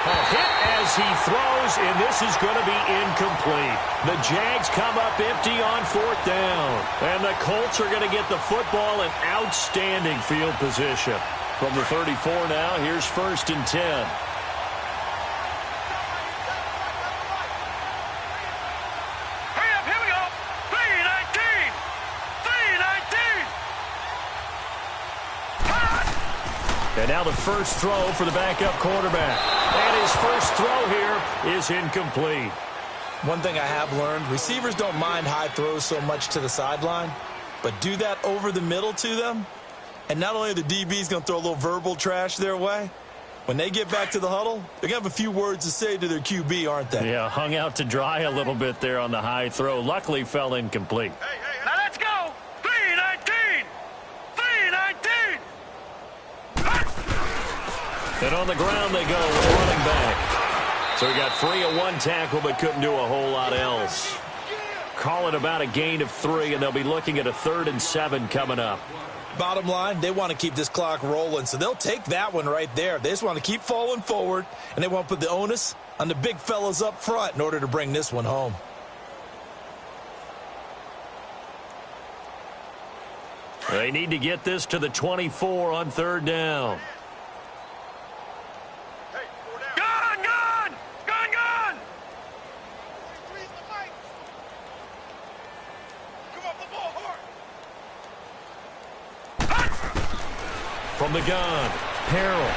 A hit as he throws, and this is going to be incomplete. The Jags come up empty on fourth down. And the Colts are going to get the football in outstanding field position. From the 34 now, here's first and 10. And now the first throw for the backup quarterback. And his first throw here is incomplete. One thing I have learned, receivers don't mind high throws so much to the sideline, but do that over the middle to them, and not only are the DBs going to throw a little verbal trash their way, when they get back to the huddle, they're going to have a few words to say to their QB, aren't they? Yeah, hung out to dry a little bit there on the high throw. Luckily fell incomplete. Now let's go. 3-19. 3-19. And on the ground they go with running back. So he got free of one tackle but couldn't do a whole lot else. Call it about a gain of 3, and they'll be looking at a 3rd and 7 coming up. Bottom line, they want to keep this clock rolling, so they'll take that one right there. They just want to keep falling forward, and they want to put the onus on the big fellas up front in order to bring this one home. They need to get this to the 24 on third down. From the gun, Harrell.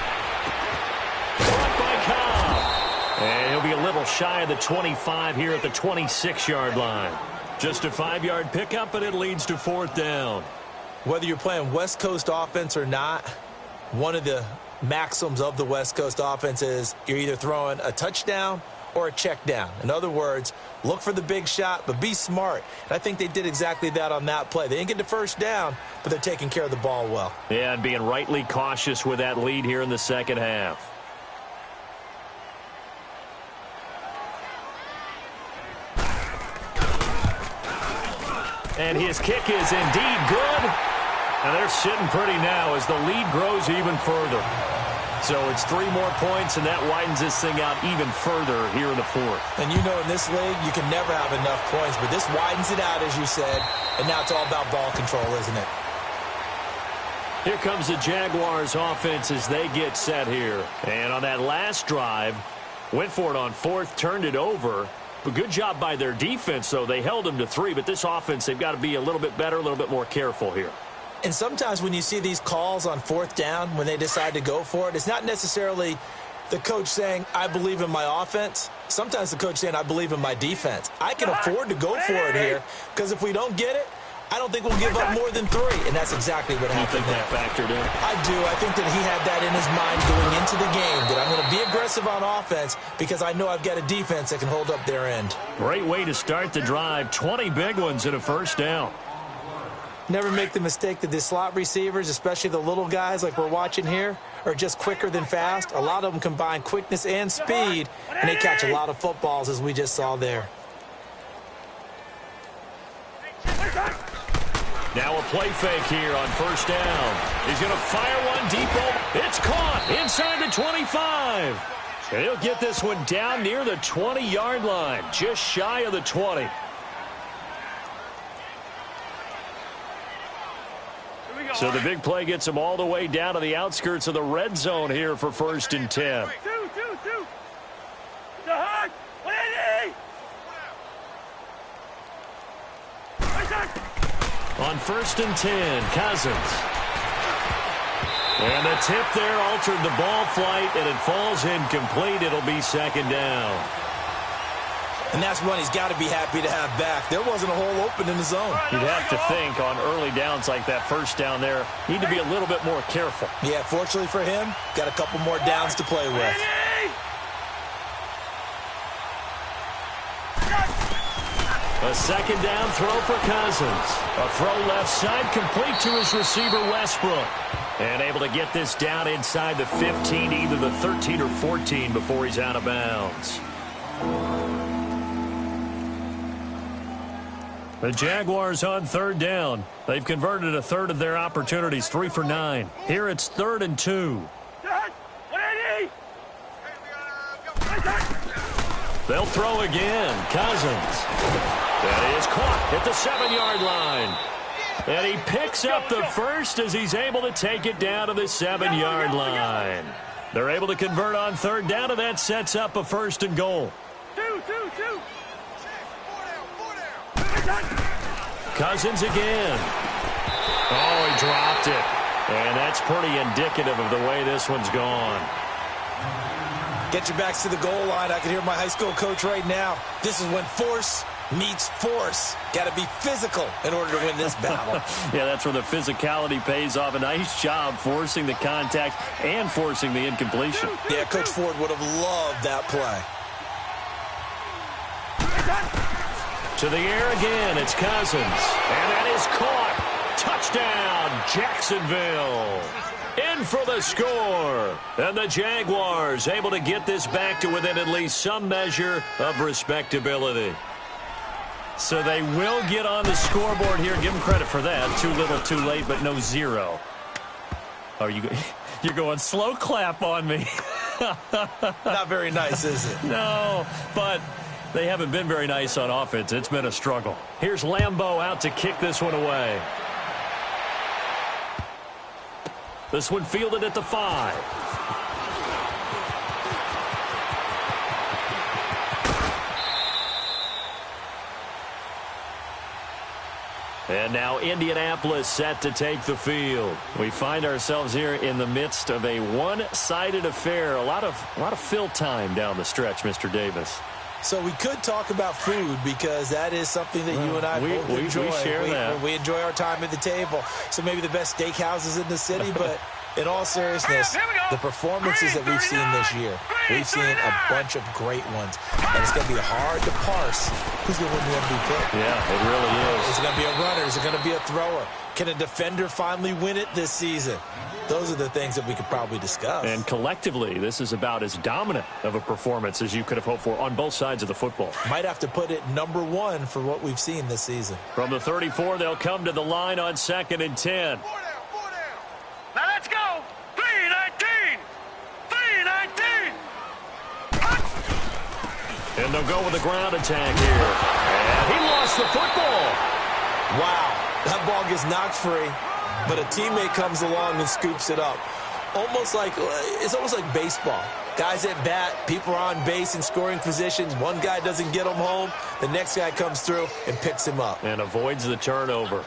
Caught by Cobb. And he'll be a little shy of the 25 here at the 26-yard line. Just a 5-yard pickup, and it leads to fourth down. Whether you're playing West Coast offense or not, one of the maxims of the West Coast offense is you're either throwing a touchdown or a check down. In other words, look for the big shot, but be smart. And I think they did exactly that on that play. They didn't get the first down, but they're taking care of the ball well. Yeah, and being rightly cautious with that lead here in the second half. And his kick is indeed good. And they're sitting pretty now as the lead grows even further. So it's 3 more points, and that widens this thing out even further here in the fourth. And you know in this league, you can never have enough points, but this widens it out, as you said, and now it's all about ball control, isn't it? Here comes the Jaguars offense as they get set here. And on that last drive, went for it on fourth, turned it over. But good job by their defense, though. They held them to 3, but this offense, they've got to be a little bit better, a little bit more careful here. And sometimes when you see these calls on fourth down, when they decide to go for it, it's not necessarily the coach saying, I believe in my offense. Sometimes the coach saying, I believe in my defense. I can afford to go for it here because if we don't get it, I don't think we'll give up more than 3. And that's exactly what happened there. You think that factored in? I do. I think that he had that in his mind going into the game, that I'm going to be aggressive on offense because I know I've got a defense that can hold up their end. Great way to start the drive. 20 big ones and a first down. Never make the mistake that the slot receivers, especially the little guys like we're watching here, are just quicker than fast. A lot of them combine quickness and speed, and they catch a lot of footballs, as we just saw there. Now a play fake here on first down. He's going to fire one deep over. It's caught inside the 25. And he'll get this one down near the 20-yard line, just shy of the 20. So the big play gets him all the way down to the outskirts of the red zone here for first and 10. Two. On first and 10, Cousins. And the tip there altered the ball flight, and it falls incomplete. It'll be second down. And that's one he's got to be happy to have back. There wasn't a hole open in the zone. You'd have to think on early downs like that first down there, need to be a little bit more careful. Yeah, fortunately for him, got a couple more downs to play with. A second down throw for Cousins. A throw left side complete to his receiver Westbrook. And able to get this down inside the 15, either the 13 or 14 before he's out of bounds. The Jaguars on third down. They've converted a third of their opportunities, 3 for 9. Here it's 3rd and 2. They'll throw again. Cousins. That is caught at the 7-yard line. And he picks up the first as he's able to take it down to the 7-yard line. They're able to convert on third down, and that sets up a 1st and goal. Two. Cousins again. Oh, he dropped it. And that's pretty indicative of the way this one's gone. Get your backs to the goal line. I can hear my high school coach right now. This is when force meets force. Got to be physical in order to win this battle. Yeah, that's where the physicality pays off. A nice job forcing the contact and forcing the incompletion. Yeah, Coach Ford would have loved that play. To the air again, it's Cousins. And that is caught. Touchdown, Jacksonville. In for the score. And the Jaguars able to get this back to within at least some measure of respectability. So they will get on the scoreboard here. Give them credit for that. Too little, too late, but no 0. Oh, you're going slow clap on me. Not very nice, is it? No, but they haven't been very nice on offense. It's been a struggle. Here's Lambeau out to kick this one away. This one fielded at the 5. And now Indianapolis set to take the field. We find ourselves here in the midst of a one-sided affair. A lot of fill time down the stretch, Mr. Davis. So we could talk about food because that is something that you and I both enjoy. We share that. We enjoy our time at the table. So maybe the best steakhouses in the city, but in all seriousness, the performances that we've seen this year, we've seen a bunch of great ones. And it's going to be hard to parse who's going to win the MVP. Yeah, it really is. Is it going to be a runner? Is it going to be a thrower? Can a defender finally win it this season? Those are the things that we could probably discuss. And collectively, this is about as dominant of a performance as you could have hoped for on both sides of the football. Might have to put it #1 for what we've seen this season. From the 34, they'll come to the line on 2nd and 10. Now let's go. 3-19. 3-19. And they'll go with a ground attack here. And he lost the football. Wow, that ball gets knocked free, but a teammate comes along and scoops it up. It's almost like baseball. Guys at bat, people are on base in scoring positions. One guy doesn't get him home. The next guy comes through and picks him up. And avoids the turnover.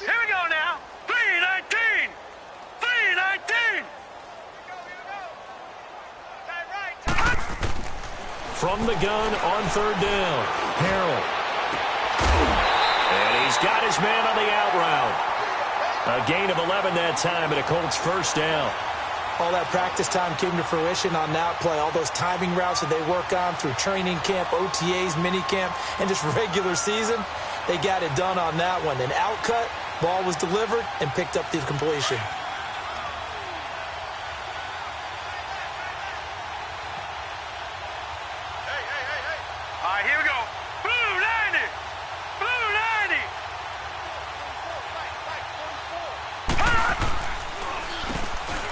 Here we go now. 3-19. 3-19. From the gun on 3rd down, Harrell. And he's got his man on the out route. A gain of 11 that time and a Colts 1st down. All that practice time came to fruition on that play. All those timing routes that they work on through training camp, OTAs, minicamp, and just regular season, they got it done on that one. An outcut, ball was delivered, and picked up the completion. All right, here we go. Blue 90. Blue 90.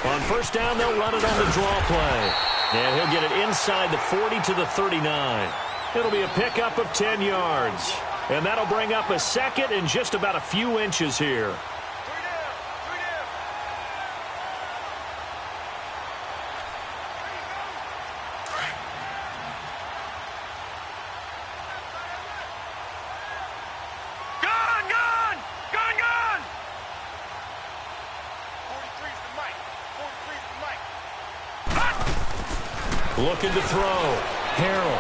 On 1st down, they'll run it on the draw play. And he'll get it inside the 40 to the 39. It'll be a pickup of 10 yards. And that'll bring up a 2nd and just about a few inches here. Looking to throw. Harrell.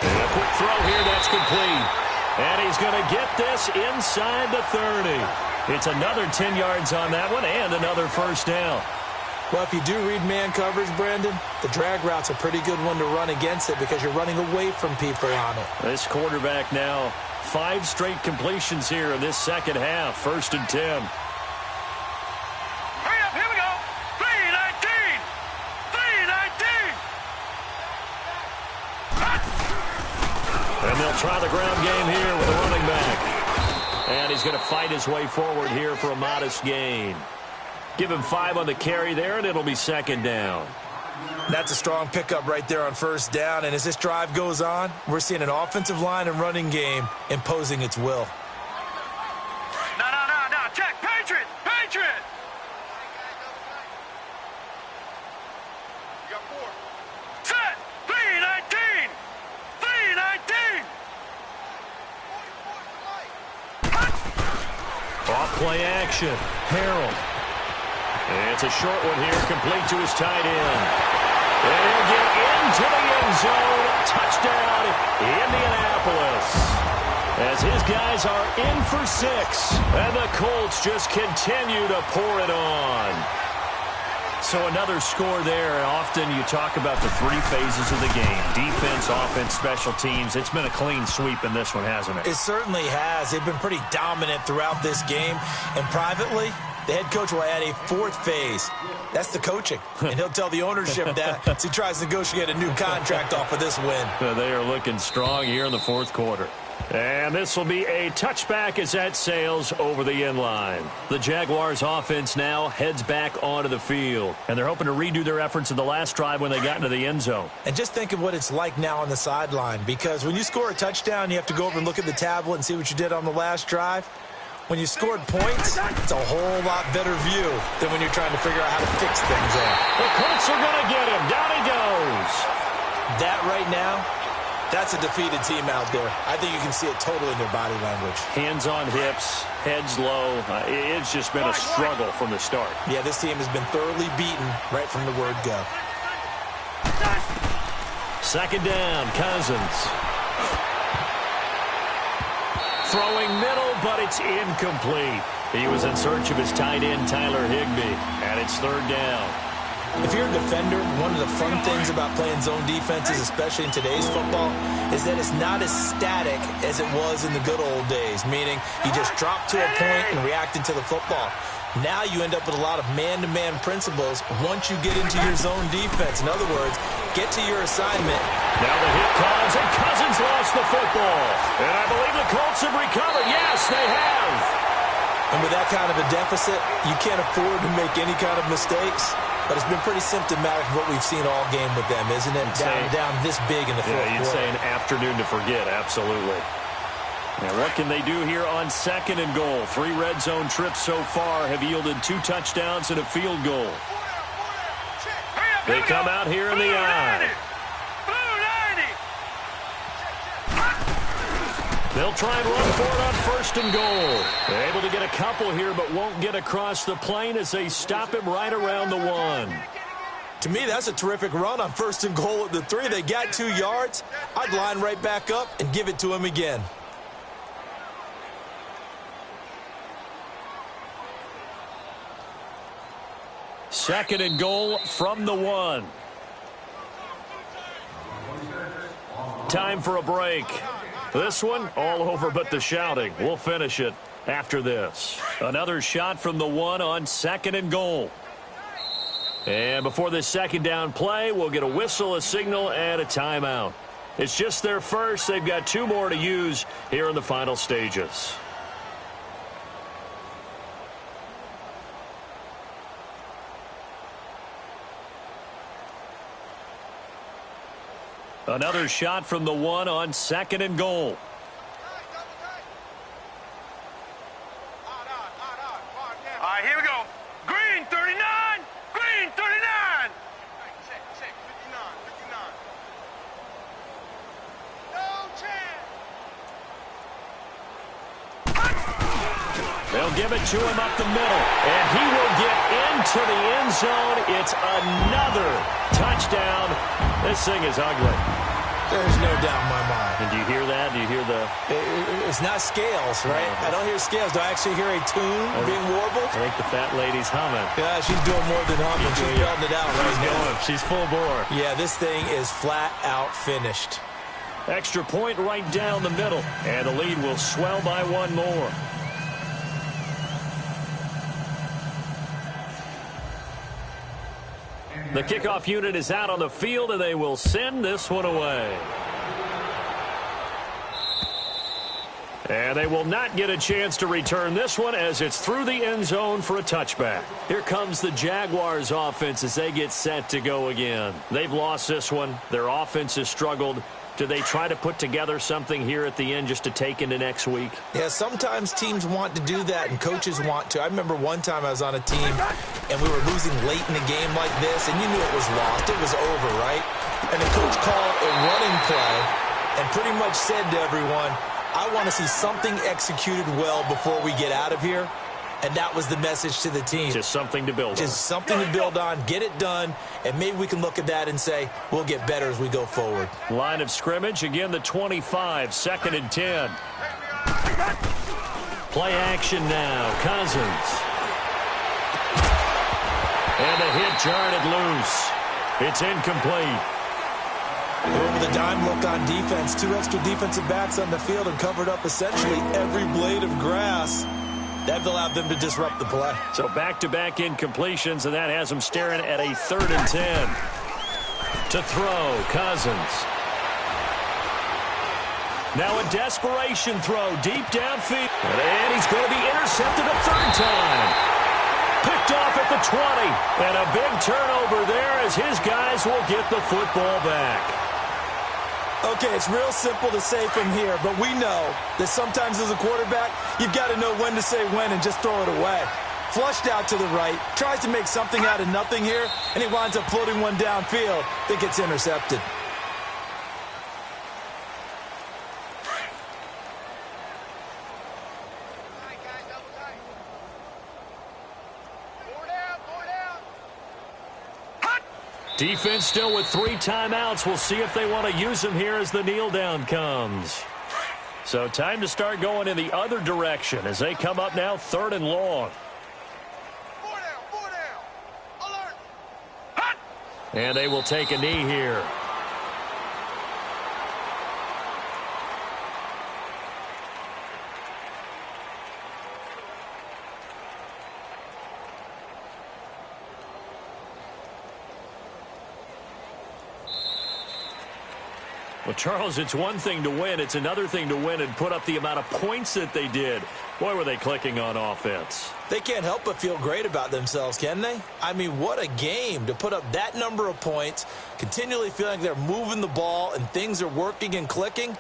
And a quick throw here. That's complete. And he's going to get this inside the 30. It's another 10 yards on that one and another 1st down. Well, if you do read man coverage, Brandon, the drag route's a pretty good one to run against it because you're running away from people on it. This quarterback now 5 straight completions here in this 2nd half. 1st and 10. Hurry up, here we go. 3-19. 3-19. And they'll try the ground game here with a running back. And he's going to fight his way forward here for a modest gain. Give him 5 on the carry there, and it'll be 2nd down. That's a strong pickup right there on 1st down. And as this drive goes on, we're seeing an offensive line and running game imposing its will. No. Check. Patriot. You got 4. Set. 3-19. 3-19. Off play action. Harrell. And it's a short one here, complete to his tight end. And he'll get into the end zone. Touchdown, Indianapolis. As his guys are in for 6. And the Colts just continue to pour it on. So another score there. Often you talk about the 3 phases of the game. Defense, offense, special teams. It's been a clean sweep in this one, hasn't it? It certainly has. They've been pretty dominant throughout this game. And privately, The head coach will add a fourth phase. That's the coaching. And he'll tell the ownership that as he tries to negotiate a new contract off of this win. They are looking strong here in the fourth quarter. And this will be a touchback as that sails over the end line. The Jaguars offense now heads back onto the field. And they're hoping to redo their efforts in the last drive when they got into the end zone. And just think of what it's like now on the sideline. Because when you score a touchdown, you have to go over and look at the tablet and see what you did on the last drive. When you scored points, it's a whole lot better view than when you're trying to figure out how to fix things there. The Colts are going to get him. Down he goes. That right now, that's a defeated team out there. I think you can see it totally in their body language. Hands on hips, heads low. It's just been a struggle from the start. Yeah, this team has been thoroughly beaten right from the word go. Second down, Cousins. Throwing middle, but it's incomplete. He was in search of his tight end, Tyler Higbee, and it's third down. If you're a defender, one of the fun things about playing zone defenses, especially in today's football, is that it's not as static as it was in the good old days, meaning you just drop to a point and reacted to the football. Now you end up with a lot of man-to-man principles once you get into your zone defense. In other words, get to your assignment. Now the hit comes, and Cousins lost the football. And I believe the Colts have recovered. Yes, they have. And with that kind of a deficit, you can't afford to make any kind of mistakes. But it's been pretty symptomatic of what we've seen all game with them, isn't it? Down this big in the fourth quarter. Yeah, you'd say an afternoon to forget, absolutely. Now, what can they do here on second and goal? 3 red zone trips so far have yielded 2 touchdowns and a field goal. They come out here in the eye. They'll try and run for it on first and goal. They're able to get a couple here, but won't get across the plane as they stop him right around the 1. To me, that's a terrific run on first and goal at the 3. They got 2 yards. I'd line right back up and give it to him again. Second and goal from the 1. Time for a break. This one, all over but the shouting. We'll finish it after this. Another shot from the 1 on second and goal. And before this second down play, we'll get a whistle, a signal, and a timeout. It's just their first. They've got 2 more to use here in the final stages. Another shot from the 1 on second and goal. All right, here we go. Green, 39. Green, 39. Check, 59. No chance. They'll give it to him up the middle, and he will get into the end zone. It's another touchdown. This thing is ugly. There's no doubt in my mind. And do you hear that? Do you hear the... It's not scales, right? I don't hear scales. Do I actually hear a tune being warbled? I think the fat lady's humming. Yeah, she's doing more than humming. She's belting it out right now. She's full bore. Yeah, this thing is flat out finished. Extra point right down the middle. And the lead will swell by 1 more. The kickoff unit is out on the field, and they will send this one away. And they will not get a chance to return this one as it's through the end zone for a touchback. Here comes the Jaguars offense as they get set to go again. They've lost this one. Their offense has struggled. Do they try to put together something here at the end just to take into next week? Yeah, sometimes teams want to do that and coaches want to. I remember one time I was on a team and we were losing late in a game like this, and you knew it was lost. It was over, right? And the coach called a running play and pretty much said to everyone, I want to see something executed well before we get out of here. And that was the message to the team. Just something to build on. Just something to build on, get it done, and maybe we can look at that and say, we'll get better as we go forward. Line of scrimmage, again the 25, second and 10. Play action now, Cousins. And a hit jarred it loose. It's incomplete. Over the dime look on defense, 2 extra defensive backs on the field and covered up essentially every blade of grass. That allowed them to disrupt the play. So back-to-back incompletions, and that has them staring at a 3rd and 10. To throw, Cousins. Now a desperation throw deep downfield. And he's going to be intercepted a 3rd time. Picked off at the 20. And a big turnover there as his guys will get the football back. Okay, it's real simple to say from here, but we know that sometimes as a quarterback, you've got to know when to say when and just throw it away. Flushed out to the right, tries to make something out of nothing here, and he winds up floating one downfield that gets intercepted. Defense still with 3 timeouts. We'll see if they want to use them here as the kneel down comes. So time to start going in the other direction as they come up now 3rd and long. 4 down. Alert. Hot. And they will take a knee here. Well, Charles, it's one thing to win. It's another thing to win and put up the amount of points that they did. Boy, were they clicking on offense. They can't help but feel great about themselves, can they? I mean, what a game to put up that number of points, continually feeling they're moving the ball and things are working and clicking.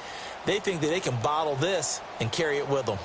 They think that they can bottle this and carry it with them.